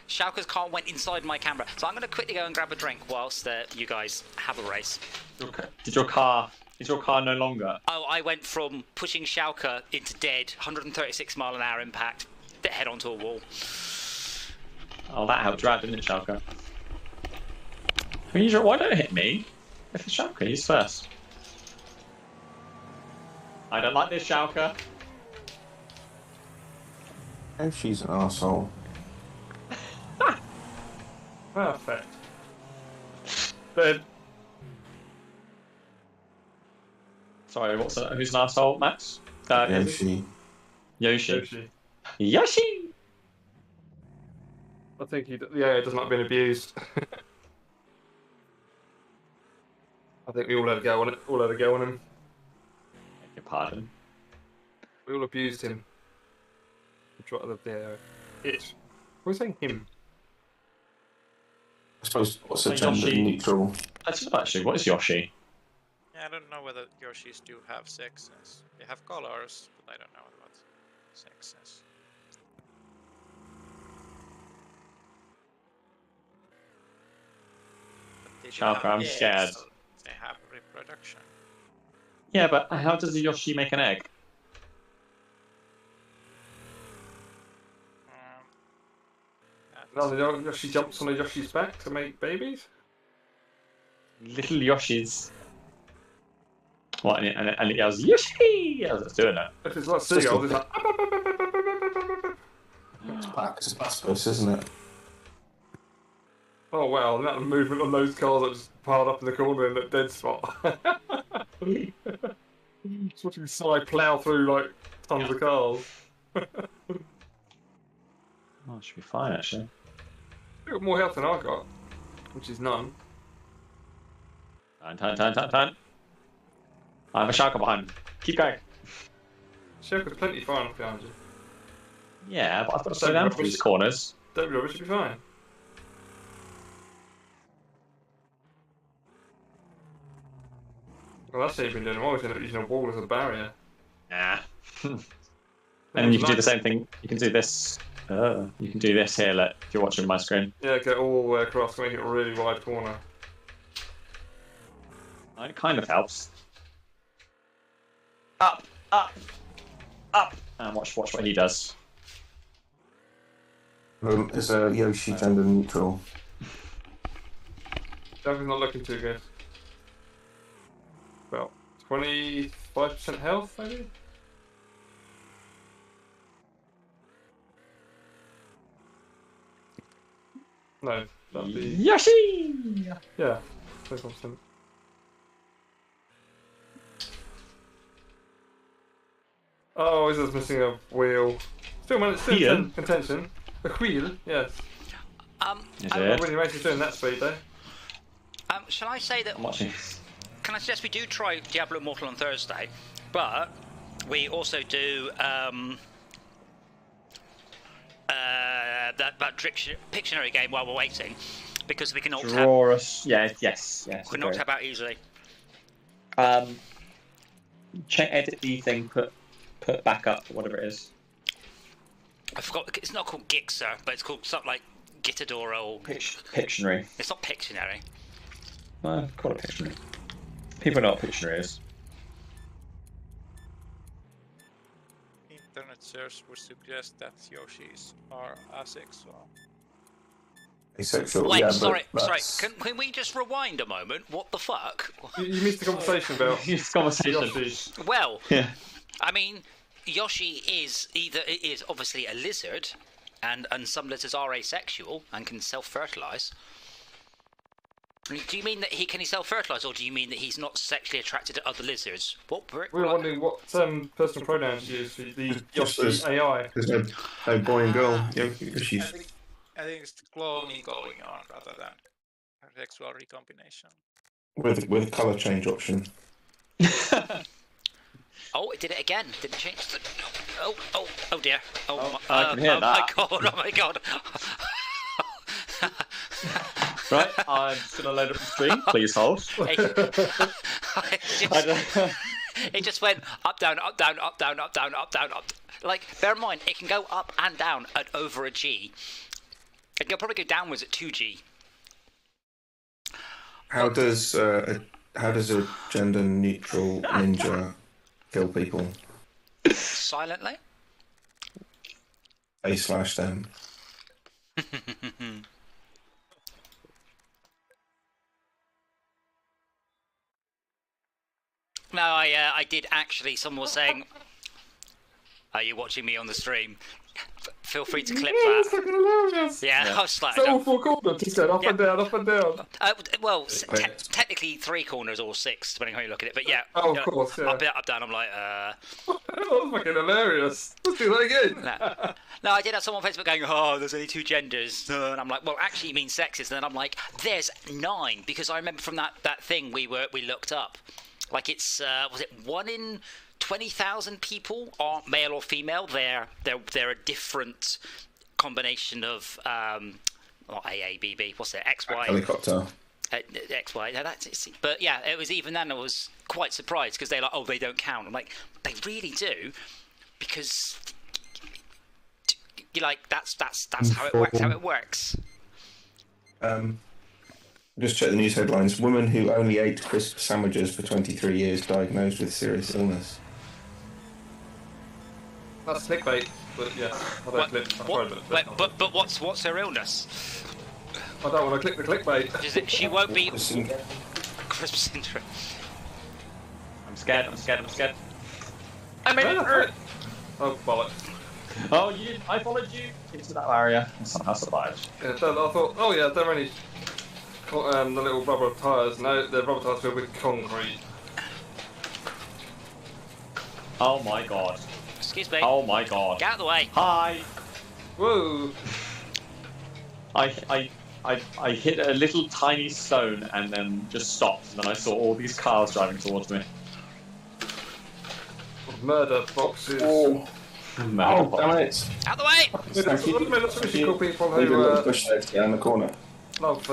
Schalke's car went inside my camera. So I'm going to quickly go and grab a drink whilst you guys have a race. Is your car no longer? Oh, I went from pushing Schalke into dead, 136 mile an hour impact, head onto a wall. Oh, that helped you out, didn't it, Schalke? Why don't hit me? If it's Schalke, he's first. I don't like this, Schalke. Oh, she's an arsehole. Perfect. Then Sorry, who's an asshole, Max? Yoshi. Yoshi. I think he doesn't like being abused. I think we all had a go on it. All had a go on him. Beg your pardon. We all abused him. It. We're saying him. I suppose what's a Like gender Yoshi. neutral? Actually, what is Yoshi? Yeah, I don't know whether Yoshis do have sexes. They have colors, but I don't know about sexes. But they do Schalke, have I'm eggs, scared. so they have reproduction. Yeah, but how does a Yoshi make an egg? That's- No, Yoshi jumps on a Yoshi's back to make babies. Little Yoshis. What? And it yells Yoshi! As it's doing it. If it's like seagulls, it's like. It's a platypus, isn't it? Oh wow, the amount of movement on those cars that just piled up in the corner in that dead spot. Just watching Sai plough through like tons of cars. Oh, it should be fine, actually. You've got more health than I got, which is none. Turn. I have a Schalke behind me. Keep going. Shepard's plenty far enough behind you. Yeah, but I've got to slow down for these corners. Don't be rubbish, you'll be fine. Well, that's how you've been doing. I'm always end up using a wall as a barrier. Nah. And you can do the same thing. You can do this. You can do this here. Look, if you're watching my screen. Yeah, go all the way across to make it a really wide corner. It kind of helps. Up. And watch what he does. Is a Yoshi gender neutral? Definitely not looking too good. About 25% health, maybe? No, that'd be... Yoshi! Yeah, 25%. Oh, he's just missing a wheel. Still in contention. A wheel, yes. Is I'm it? not really racing doing that speed though. Shall I say that? I'm watching. Can I suggest we do try Diablo Immortal on Thursday, but we also do that Pictionary game while we're waiting, because we can alt tab. Draw us. Yeah, yes. We can alt tab out easily. Check edit the thing, put back up, whatever it is. I forgot. It's not called Gixer, but it's called something like Gitadora or... Pictionary. It's not Pictionary. Call it Pictionary. People know what Pictionary is. Internet search would suggest that Yoshis are asexual. Asexual. Wait, yeah, sorry. that's... Can we just rewind a moment? What the fuck? You missed the conversation about This conversation. Yoshi. Well, Yeah. I mean, Yoshi is obviously a lizard, and some lizards are asexual and can self-fertilize. Do you mean that he self-fertilize, or do you mean that he's not sexually attracted to other lizards? What? We were wondering what personal pronouns you use for the Yoshi there's- AI. There's no boy and girl. Yoshi's. I think it's cloning going on rather than sexual recombination. With a colour change option. Oh, it did it again. Didn't change the... Oh dear. I can hear that. Oh my god. Right, I'm just gonna load up the stream. Please hold. It just went up, down, up, down, up, down, up, down, up, down, up. Like, bear in mind, it can go up and down at over a G. It can probably go downwards at 2G. How does a gender neutral ninja kill people? Silently? A/them. No, I did actually. Someone was saying, "Are you watching me on the stream?" Feel free to clip Yeah, it's that. fucking hilarious. Yeah, I was like, So all four corners, he said, up and down, up and down. well, technically 3 corners or 6, depending on how you look at it. But yeah, Oh, of you know, course, yeah. up, down. I'm like, That was fucking hilarious. Let's do that again. No, I did have someone on Facebook going, "Oh, there's only 2 genders," and I'm like, "Well, actually, you mean sexist?" And then I'm like, "There's 9," because I remember from that thing we looked up, like it's was it 1 in 20,000 people are male or female? They're a different combination of not AABB. What's it? XY. Helicopter. XY. No, that's it. But yeah, it was even then. I was quite surprised because they're like, "Oh, they don't count." I'm like, they really do, because you're like, that's how it works. How it works. Just check the news headlines. Woman who only ate crisp sandwiches for 23 years diagnosed with serious illness. That's clickbait, but yeah, I don't click. Wait, but what's her illness? I don't want to click the clickbait. Is it she won't be Listen, crisp syndrome? I'm scared. I made it hurt. Oh, bollocks. Oh, I followed you into that area and somehow survived. Yeah, I thought, oh yeah, they're only the little rubber tyres. No, they're rubber tyres filled with concrete. Oh my god. Excuse me. Oh my god. Get out of the way. Hi. Whoa! I hit a little tiny stone and then just stopped, and then I saw all these cars driving towards me. Murder boxes. oh, damn it! Out of the way. That's what you call people Leave a little who push there down the corner. love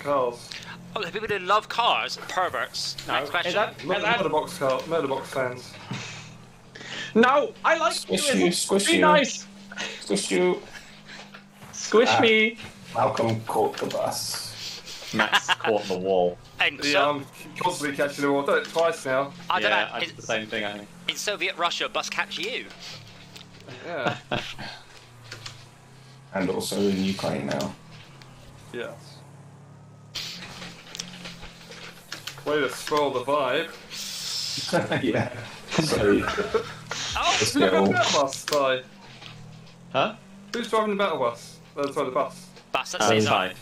cars. Oh, the people who love cars, perverts. Next question. Murder box fans. No, I like Squish doing you, it. squish Be you. nice. Squish you. Squish me. Malcolm caught the bus. Max caught the wall. And Yeah, I'm constantly catching them all. I've done it twice now. I don't Yeah, know. I did the same thing, I think. In Soviet Russia, bus catch you. Yeah. and also in Ukraine now. Yes. Way to spoil the vibe. Yeah. So Oh, let's Who's driving go. the battle bus, Ty? Huh? Who's driving the battle bus? Sorry, the bus. bus. That's Caesar. Ty.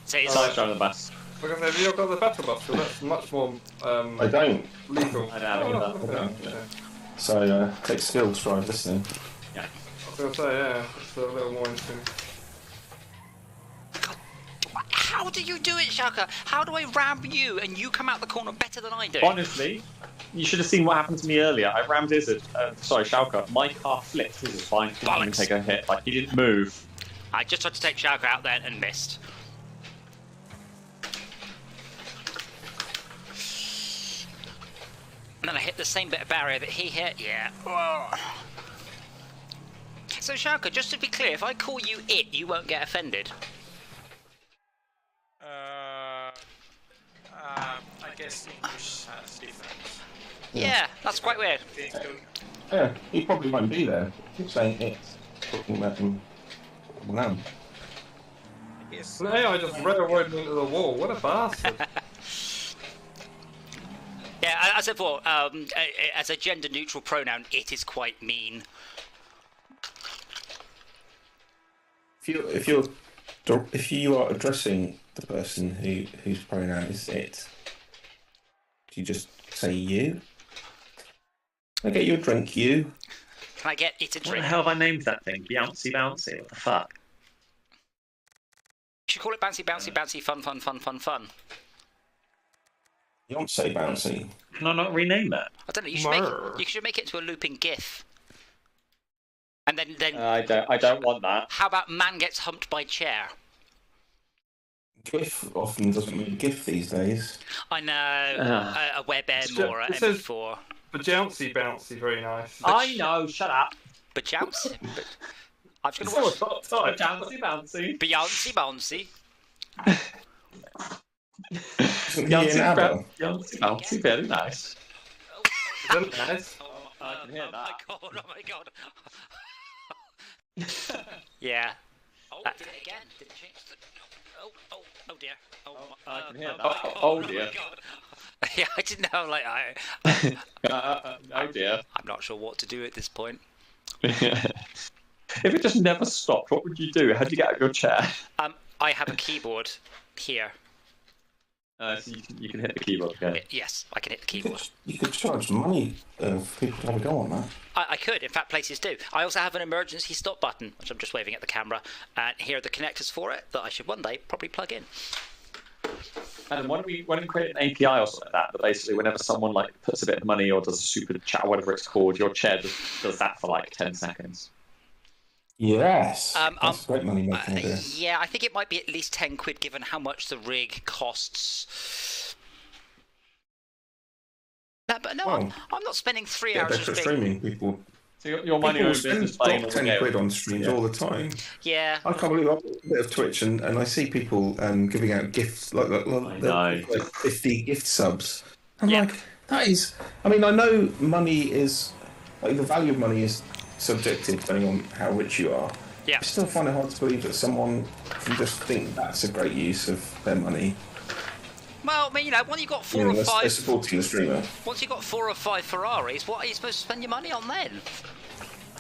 Caesar. Ty's driving the bus. Because have you got the battle bus? Because that's much more I don't. legal. I don't have okay. that. Okay. So take skills to drive this thing. Yeah. I was going to say, yeah, it's a little more interesting. How do you do it, Shaka? How do I ram you and you come out the corner better than I do? Honestly, you should have seen what happened to me earlier. I rammed Izzard. Sorry, Schalke. My car flipped. Izzard fine. Didn't even Bollocks. take a hit. Like, he didn't move. I just tried to take Shaka out there and missed. And then I hit the same bit of barrier that he hit. Yeah. Oh. So Shaka, just to be clear, if I call you it, you won't get offended. I guess English has different Yeah, that's quite weird. things to... Yeah, he probably won't be there. Keep saying it's talking about him. Now. I guess... And the AI just railroaded me into the wall. What a bastard. Yeah, as I said before, as a gender-neutral pronoun, it is quite mean. If you are addressing the person whose pronoun is it, do you just say you? Can I get you a drink, you? Can I get it a What the drink? hell have I named that thing? Bouncy Bouncy? What the fuck? You should call it bouncy, bouncy, bouncy, fun, fun, fun, fun, fun. Beyonce bouncy. Can I not rename it? I don't know. You should make it into a looping GIF. And then I don't want that. how about man gets humped by chair? GIF often doesn't mean GIF these days. I know. A WebM or a It says- MP4. But bouncy, very nice. I know. Shut up. But bouncy. I'm just It's gonna almost watch not time. Bouncy Bouncy. Bouncy, bouncy. Isn't he in ABBA? Bouncy Bouncy. Very nice. Isn't it nice? I can hear that. Oh my god. Yeah. Oh, did it again? Did it change the... Oh dear. I can hear that. Oh dear. my god. Yeah, I didn't know. Like Oh dear. I'm not sure what to do at this point. If it just never stopped, what would you do? How'd you get out of your chair? I have a keyboard here. So you can hit the keyboard again. Yes, I can hit the keyboard. You could charge money for people to have a go on that. I could. In fact, places do. I also have an emergency stop button, which I'm just waving at the camera. And here are the connectors for it that I should one day probably plug in. And why don't we create an API or something like that? But basically, whenever someone like puts a bit of money or does a super chat or whatever it's called, your chair just does that for like 10 seconds. Yes. That's a great money making idea. Yeah, I think it might be at least 10 quid given how much the rig costs. No, but no, Well, I'm not spending 3 Yeah, hours better just streaming people. So you're minding your own People business spend playing all top the 10 game. quid on streams all the time. Yeah. I can't believe I've got a bit of Twitch and I see people giving out gifts like know. 50 gift subs. I'm Yeah. like, that is. I mean, I know money is like the value of money is subjective depending on how rich you are. Yeah. I still find it hard to believe that someone can just think that's a great use of their money. Well, I mean, once you've got You know, four or they're five, supporting the streamer. once you've got 4 or 5 Ferraris, what are you supposed to spend your money on then?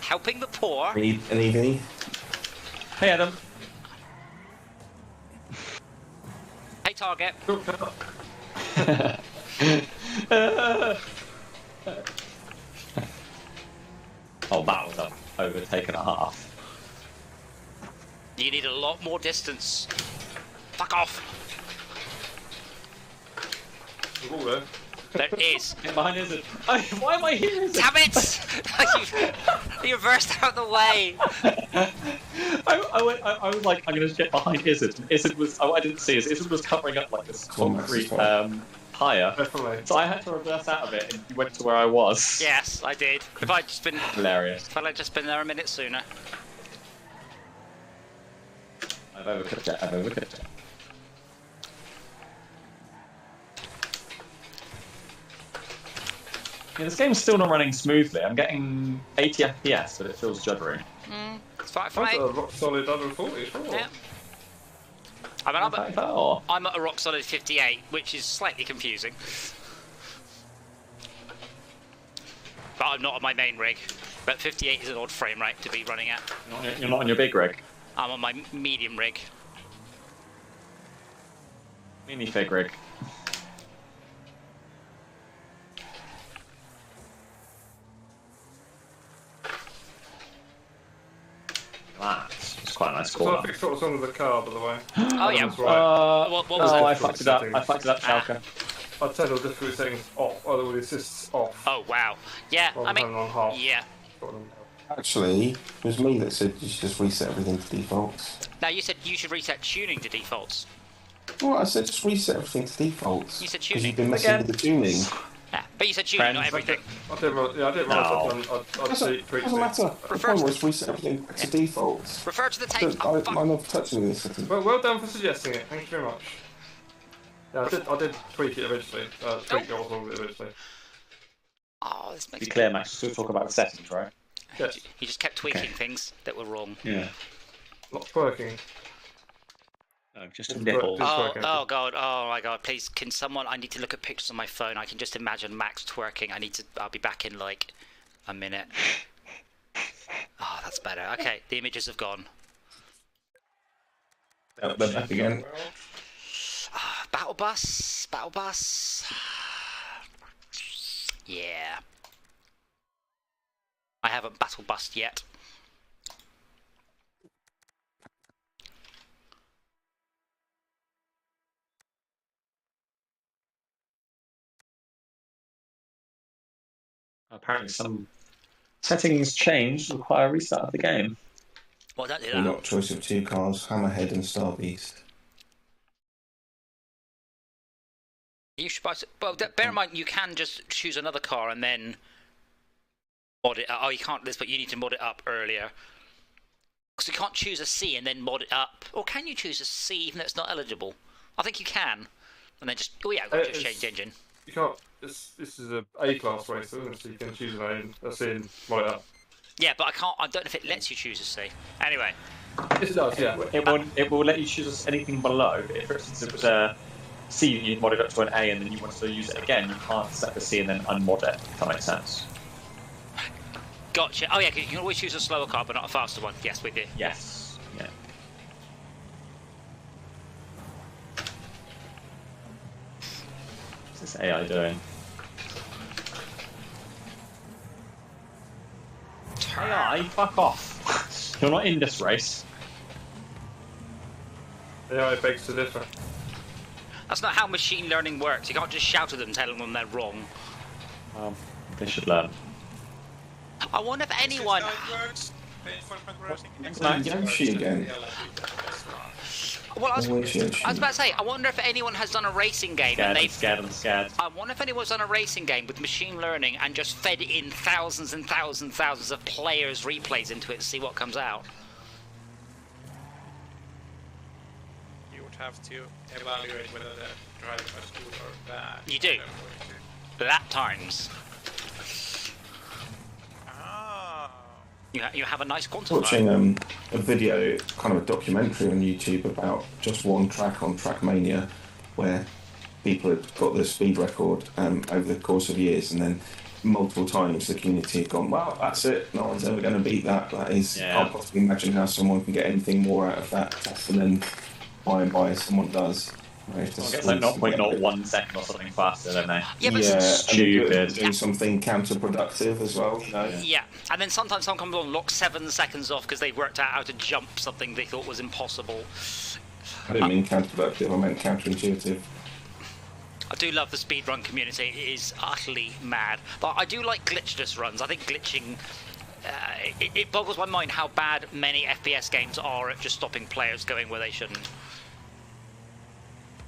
Helping the poor. Any? Hey Adam. Hey, Target. Oh, that was overtaken a half. You need a lot more distance. Fuck off. All there. There is. Get behind Izzard. Why am I here? Izzard? Damn it! You reversed out of the way. I was like, I'm going to get behind Izzard. And Izzard was, I didn't see Izzard. Izzard was covering up like this concrete higher. Definitely. So I had to reverse out of it and you went to where I was. Yes, I did. If I'd just been, Hilarious. if I'd just been there a minute sooner. I've overcooked it. Yeah, this game's still not running smoothly. I'm getting 80 FPS, but it feels juddery. It's fine for That's me. a rock solid 140. Sure. Yeah. I mean, I'm at a rock solid 58, which is slightly confusing. But I'm not on my main rig. But 58 is an odd frame rate to be running at. You're not on your big rig. I'm on my medium rig. Minifig rig. That's quite a nice So corner. I fixed what was wrong with the car, by the way. Oh yeah. That's right. What was Oh, it? I fucked it up. I fucked it up, Schalke. I turned all difficulty settings off. Oh, all the assists off. Oh wow. Yeah. I mean, on half. yeah. Actually, it was me that said you should just reset everything to defaults. Now you said you should reset tuning to defaults. Well, I said just reset everything to defaults. You said because tuning. you've been messing with the tuning. Yeah, but you said tuning, not Friends. everything. I didn't realise I'd Doesn't tweaked matter. it. The point was reset everything to defaults. Refer to the tape. I'm not touching this setting. Well done for suggesting it. Thank you very much. Yeah, I did tweak it eventually. Tweak what was wrong with it eventually. Oh, this To makes be clear, Max, still talk about the settings, right? Yes. He just kept tweaking things that were wrong. Yeah. Not twerking. No, just It's nipples. working. Oh god, oh my god, please, can someone, I need to look at pictures on my phone. I can just imagine Max twerking. I'll be back in like a minute. Oh, that's better. Okay, the images have gone. They're back again. Battle bus. Yeah. I haven't battle bussed yet. Apparently some settings changed, require a restart of the game. Well, don't do We've that. got choice of two cars, Hammerhead and Star Beast. You should buy. Well, bear in mind you can just choose another car and then mod it. Oh, you can't this, but you need to mod it up earlier. Because you can't choose a C and then mod it up. Or can you choose a C even though it's not eligible? I think you can. And then just just change engine. You can't. This is a A-class race, isn't it? So you can choose an A and mod it up. Yeah, but I can't. I don't know if it lets you choose a C. Anyway. Yes, it does. Yeah. It will let you choose anything below. If for instance it was a C, you mod it up to an A, and then you want to use it again, you can't set the C and then unmod it. If that makes sense. Gotcha. Oh yeah, 'cause you can always choose a slower car, but not a faster one. Yes, we do. Yes. Yeah. What's this AI doing? AI, fuck off. You're not in this race. Yeah, it begs to differ. That's not how machine learning works. You can't just shout at them telling them they're wrong. They should learn. I wonder if anyone. Yoshi again. Well, I was Always Yoshi. about to say, I wonder if anyone has done a racing game and Scared, I'm they've. scared, I'm scared. I wonder if anyone's done a racing game with machine learning and just fed in thousands and thousands of players' replays into it to see what comes out. You would have to evaluate whether the driving was good or bad. You do. At times. Ah. You have a nice quantifier. Watching a video, kind of a documentary on YouTube about just one track on Trackmania, where people had got the speed record over the course of years, and then multiple times the community had gone, "Well, that's it. No one's ever going to beat that." That is, Yeah. can't possibly imagine how someone can get anything more out of that test, and then by and by someone does. Right, I guess like 0.01 second or something faster, don't they? Yeah, but yeah, stupid. and doing something counterproductive as well. You know? yeah, and then sometimes someone comes along, locks 7 seconds off because they worked out how to jump something they thought was impossible. I didn't mean counterproductive. I meant counterintuitive. I do love the speedrun community. It is utterly mad. But I do like glitchless runs. I think glitching... it boggles my mind how bad many FPS games are at just stopping players going where they shouldn't.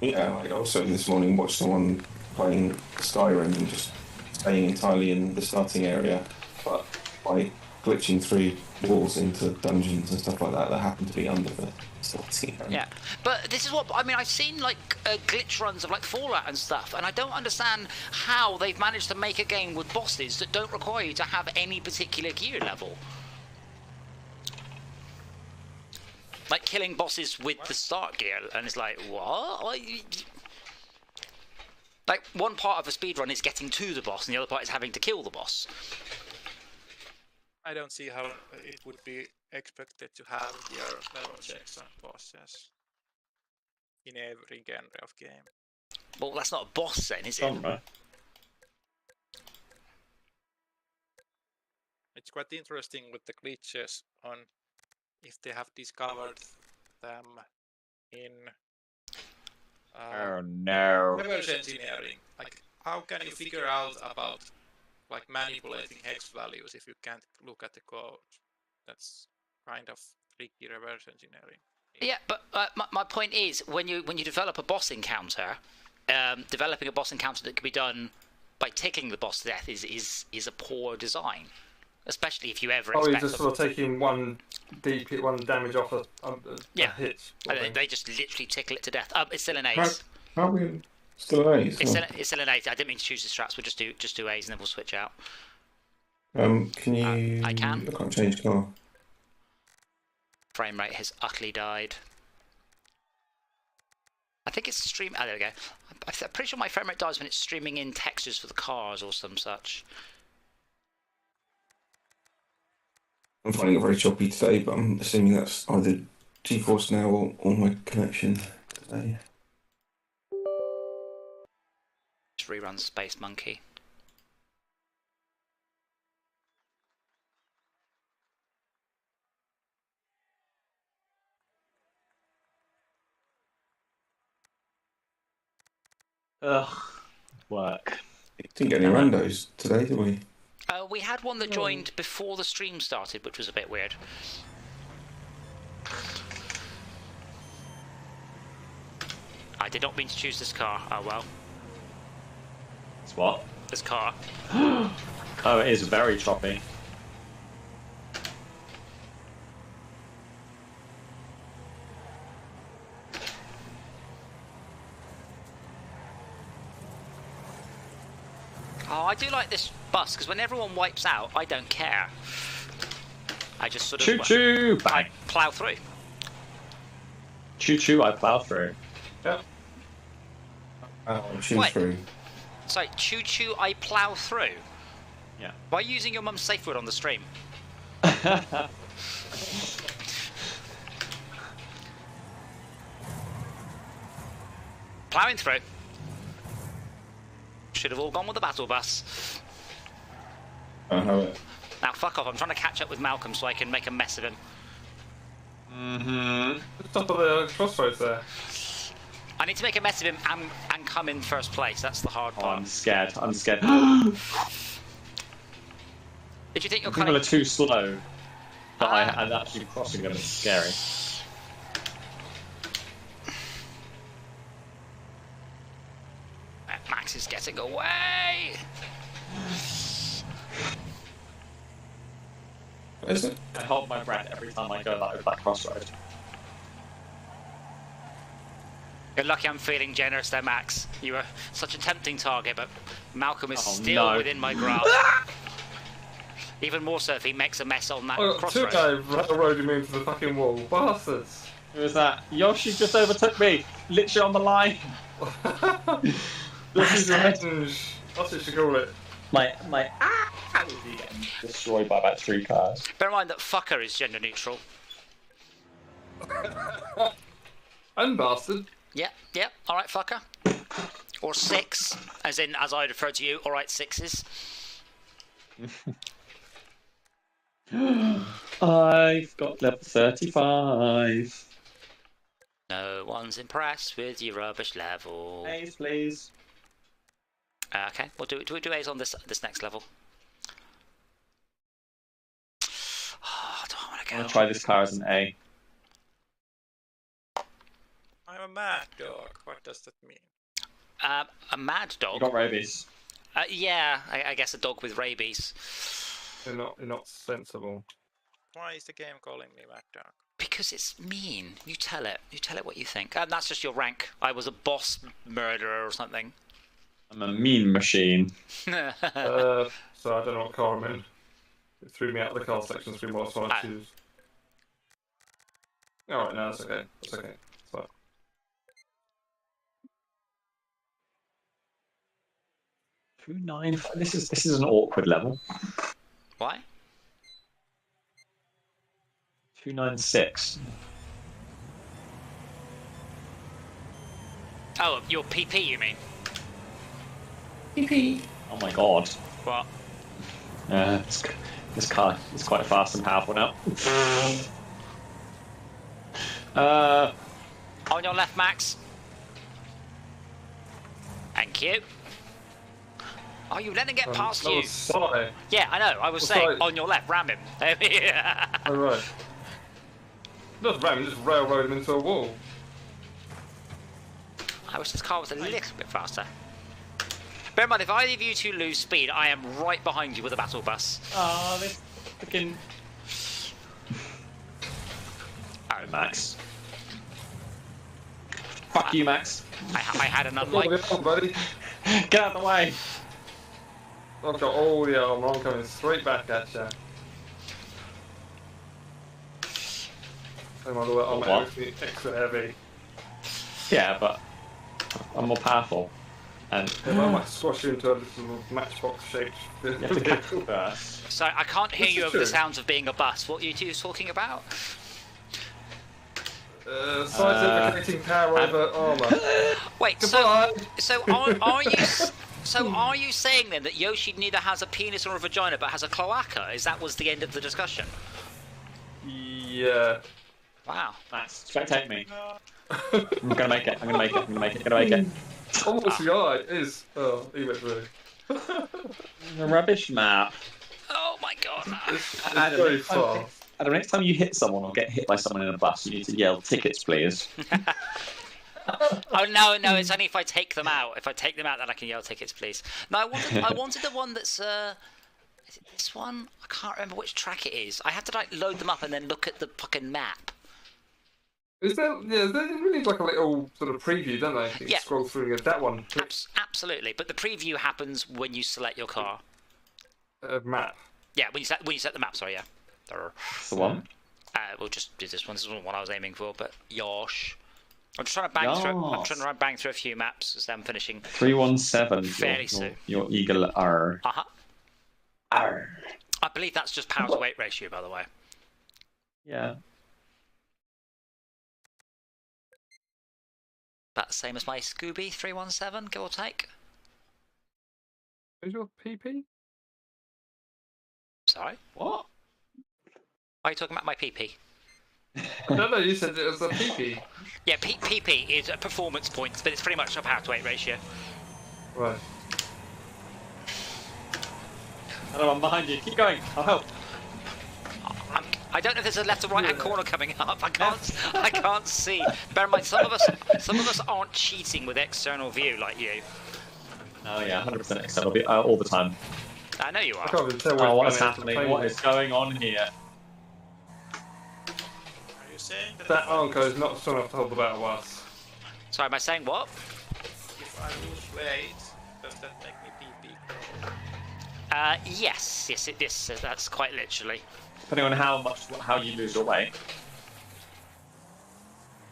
Yeah, like also this morning watched someone playing Skyrim and just staying entirely in the starting area, but by glitching through walls into dungeons and stuff like that happen to be under the starting area. Yeah, but this is what I mean. I've seen like glitch runs of like Fallout and stuff, and I don't understand how they've managed to make a game with bosses that don't require you to have any particular gear level. like killing bosses with the start gear, and it's like, what? Like, one part of a speedrun is getting to the boss, and the other part is having to kill the boss. I don't see how it would be expected to have your level checks on bosses in every genre of game. Well, that's not a boss then, is it? Genre. It's quite interesting with the glitches on if they have discovered them in Oh no. reverse engineering. Like, how can you figure out about like manipulating hex values if you can't look at the code? That's kind of tricky reverse engineering. Yeah, but my point is, when you develop a boss encounter, developing a boss encounter that can be done by ticking the boss to death is a poor design, especially if you ever Oh, expect. you're just sort of taking one damage off a hit. They just literally tickle it to death. It's still an How, ace. how are we still an ace? It's still an ace. I didn't mean to choose the strats. We'll just do A's and then we'll switch out. Can you? I can. I can't change car. Frame rate has utterly died. I think it's stream. Oh, there we go. I'm pretty sure my frame rate dies when it's streaming in textures for the cars or some such. I'm finding it very choppy today, but I'm assuming that's either GeForce Now or my connection today. Just rerun Space Monkey. Ugh. Work. Didn't get any randos today, did we? We had one that joined before the stream started, which was a bit weird. I did not mean to choose this car. Oh well. It's what? This car. Oh, it is very choppy. Oh, I do like this bus, because when everyone wipes out, I don't care. I just sort of... Choo-choo! I Bang! plough through. Choo-choo, I plow through. Yep. Shoot Wait. through. Sorry, choo-choo, I plough through. Yeah. Why are you using your mum's safe word on the stream? Ploughing through. Should have all gone with the battle bus. I have it. Now, fuck off. I'm trying to catch up with Malcolm so I can make a mess of him. Mm-hmm. Top of the crossroads there. I need to make a mess of him and come in first place. That's the hard Oh, part. I'm scared. I'm scared. Did you think you're People kind are of... too slow. But I'm actually crossing them is scary. Max is getting away! What is it? I hold my breath every time I go over that crossroad. You're lucky I'm feeling generous there, Max. You were such a tempting target, but Malcolm is Oh, still no. within my grasp. Even more so if he makes a mess on that I got two crossroad. guys railroading me into the fucking wall. Bastards. Who was that? Yoshi just overtook me! Literally on the line! This is revenge. That's what you should call it. My was getting destroyed by about 3 cars. Bear in mind that fucker is gender neutral. And bastard. Yep, alright, fucker. Or six, as I refer to you, alright, sixes. I've got level 35. No one's impressed with your rubbish level. A's, please. Okay, we'll do A's on this next level. Oh, do I want to I'm go? gonna try this car as an A. I'm a mad dog. What does that mean? A mad You dog? got rabies. Yeah, I guess a dog with rabies. They're not sensible. Why is the game calling me mad dog? Because it's mean. You tell it. You tell it what you think. And that's just your rank. I was a boss murderer or something. I'm a mean machine. So I don't know what car I'm in. It threw me out of the car section screen whilst I Ah. choose. Alright, no, that's okay. That's okay. So, 295. This is an awkward level. Why? 296. Oh, your PP, you mean? Oh my god. What? This car is quite fast and powerful now. On your left, Max. Thank you. Oh, you letting it get past that you? was Sai. Yeah, I know. I was What's saying that? on your left, ram him. Oh, right. Not ram, just railroad him into a wall. I wish this car was a little bit faster. Bear in mind, if either of you two lose speed, I am right behind you with a battle bus. Oh, this freaking. Oh, Max. Fuck you, Max. I had an Oh, unlike. get on, buddy. Get out of the way. I've got all the armor. I'm coming straight back at you. Oh my lord, I'm What? actually extra heavy. Yeah, but I'm more powerful. And Yeah, I might squash you into a little matchbox shaped you have to get first. So I can't hear This you is over the true. sounds of being a bus. What are you two talking about? Scientificating power over armor. Wait, Goodbye. so are you saying then that Yoshi neither has a penis or a vagina but has a cloaca? Is that was the end of the discussion? Yeah. Wow. Max, spectate me. I'm gonna make it. I'm gonna make it. I'm gonna make it. I'm gonna make it. Almost the eye is. Oh, he went through. A rubbish map. Oh my god. It's Adam, very next time- far. Adam, next time you hit someone or get hit by someone in a bus, you need to yell "tickets, please." Oh no, it's only if I take them out. If I take them out, then I can yell tickets, please. No, I wanted the one that's is it this one? I can't remember which track it is. I have to like load them up and then look at the fucking map. Is there? Yeah, they really need like a little sort of preview, don't they? You can Yeah. scroll through and get that one. Absolutely, but the preview happens when you select your car. Map. Yeah, when you set the map. Sorry, yeah. That's the one. We'll just do this one. This isn't what I was aiming for, but yosh. I'm just trying to bang through. I'm trying to bang through a few maps as I'm finishing. 317. Fairly soon. Your Eagle R. Uh huh. R. I believe that's just power to weight ratio, by the way. Yeah. About the same as my Scooby 317, give or take. Is your PP? Sorry. What? Are you talking about my PP? No, you said it was a PP. Yeah, PP is a performance points, but it's pretty much a power to weight ratio. Right. Adam, I'm behind you. Keep going. I'll help. I don't know if there's a left or right hand corner coming up. I can't see. Bear in mind, some of us aren't cheating with external view like you. Oh yeah, 100% external view all the time. I know you I are. can't even tell Oh, which what's planet happening? the What plane is going on here? Are you saying that That Armco is not strong enough to hold the battle bus. Sorry, am I saying what? if I lose weight, does that make me pee pee? Yes, it is. That's quite literally. Depending on how you lose your weight.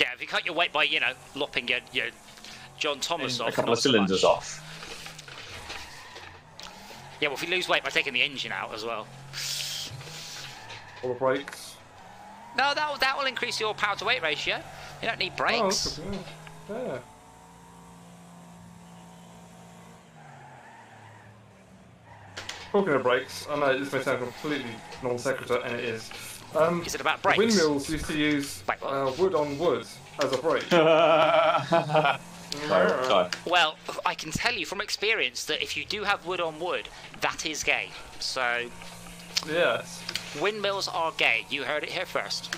Yeah, if you cut your weight by, lopping your John Thomas off. A couple not of so cylinders much. off. Yeah, well, if you lose weight by taking the engine out as well. All the brakes. No, that will increase your power to weight ratio. You don't need Oh, brakes. that's good. Yeah. Talking of brakes, I know this may sound completely non sequitur, and it is. Is it about brakes? Windmills used to use Wait, what? wood on wood as a brake. Sorry. Well, I can tell you from experience that if you do have wood on wood, that is gay. So, Yes. windmills are gay. You heard it here first.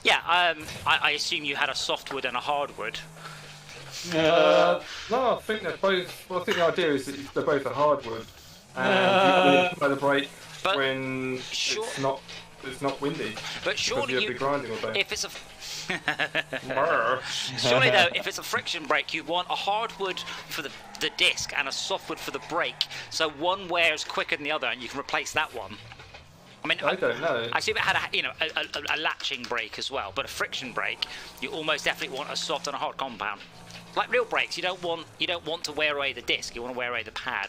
Yeah, I assume you had a softwood and a hardwood. No, I think they're both. Well, I think the idea is that they're both a hardwood, and you apply the brake But when sure. it's not it's not windy. But Because surely you'd be grinding all day. if it's a Brr. surely though, if it's a friction brake, you want a hardwood for the disc and a softwood for the brake, so one wears quicker than the other, and you can replace that one. I mean, I don't know. I assume it had a latching brake as well, but a friction brake, you almost definitely want a soft and a hard compound. Like real brakes, you don't want to wear away the disc. You want to wear away the pad.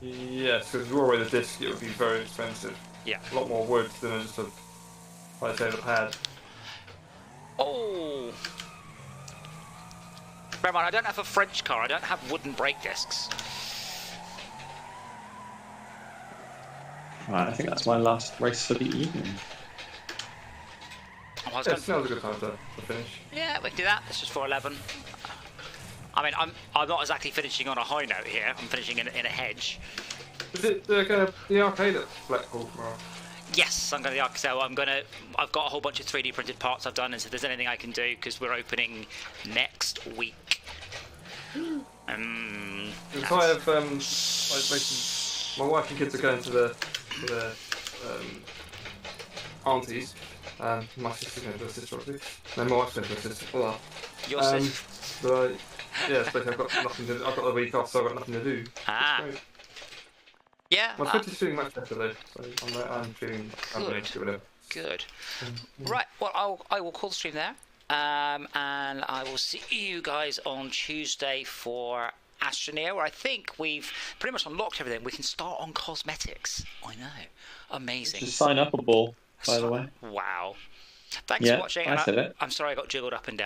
Yes, because if you wore away the disc, it would be very expensive. Yeah. A lot more wood than just like say, the pad. Oh. Bear in mind, I don't have a French car. I don't have wooden brake discs. Right, I think that's my last race for the evening. I was Yeah, going now's a good time to finish. Yeah, we can do that. It's just 4:11. I mean, I'm not exactly finishing on a high note here. I'm finishing in a hedge. Is it the arcade at Blackpool tomorrow? Yes, I'm going to the so I've got a whole bunch of 3D printed parts I've done, and so if there's anything I can do, because we're opening next week. Because I have my wife and kids are going to the aunties. My sister's going to her sister, obviously. No, my wife's going to her sister. Well, Your sis. but yeah, it's basically I've got nothing to. I've got the week off, so I've got nothing to do. Ah. It's great. Yeah. My foot is feeling much better though, so I'm feeling. I'm Good. going to give it Good. Right. Well, I will call the stream there, and I will see you guys on Tuesday for Astroneer, where I think we've pretty much unlocked everything. We can start on cosmetics. I know. Amazing. Just sign up a ball, by the way. Wow. Thanks for watching. I said it. I'm sorry I got jiggled up and down.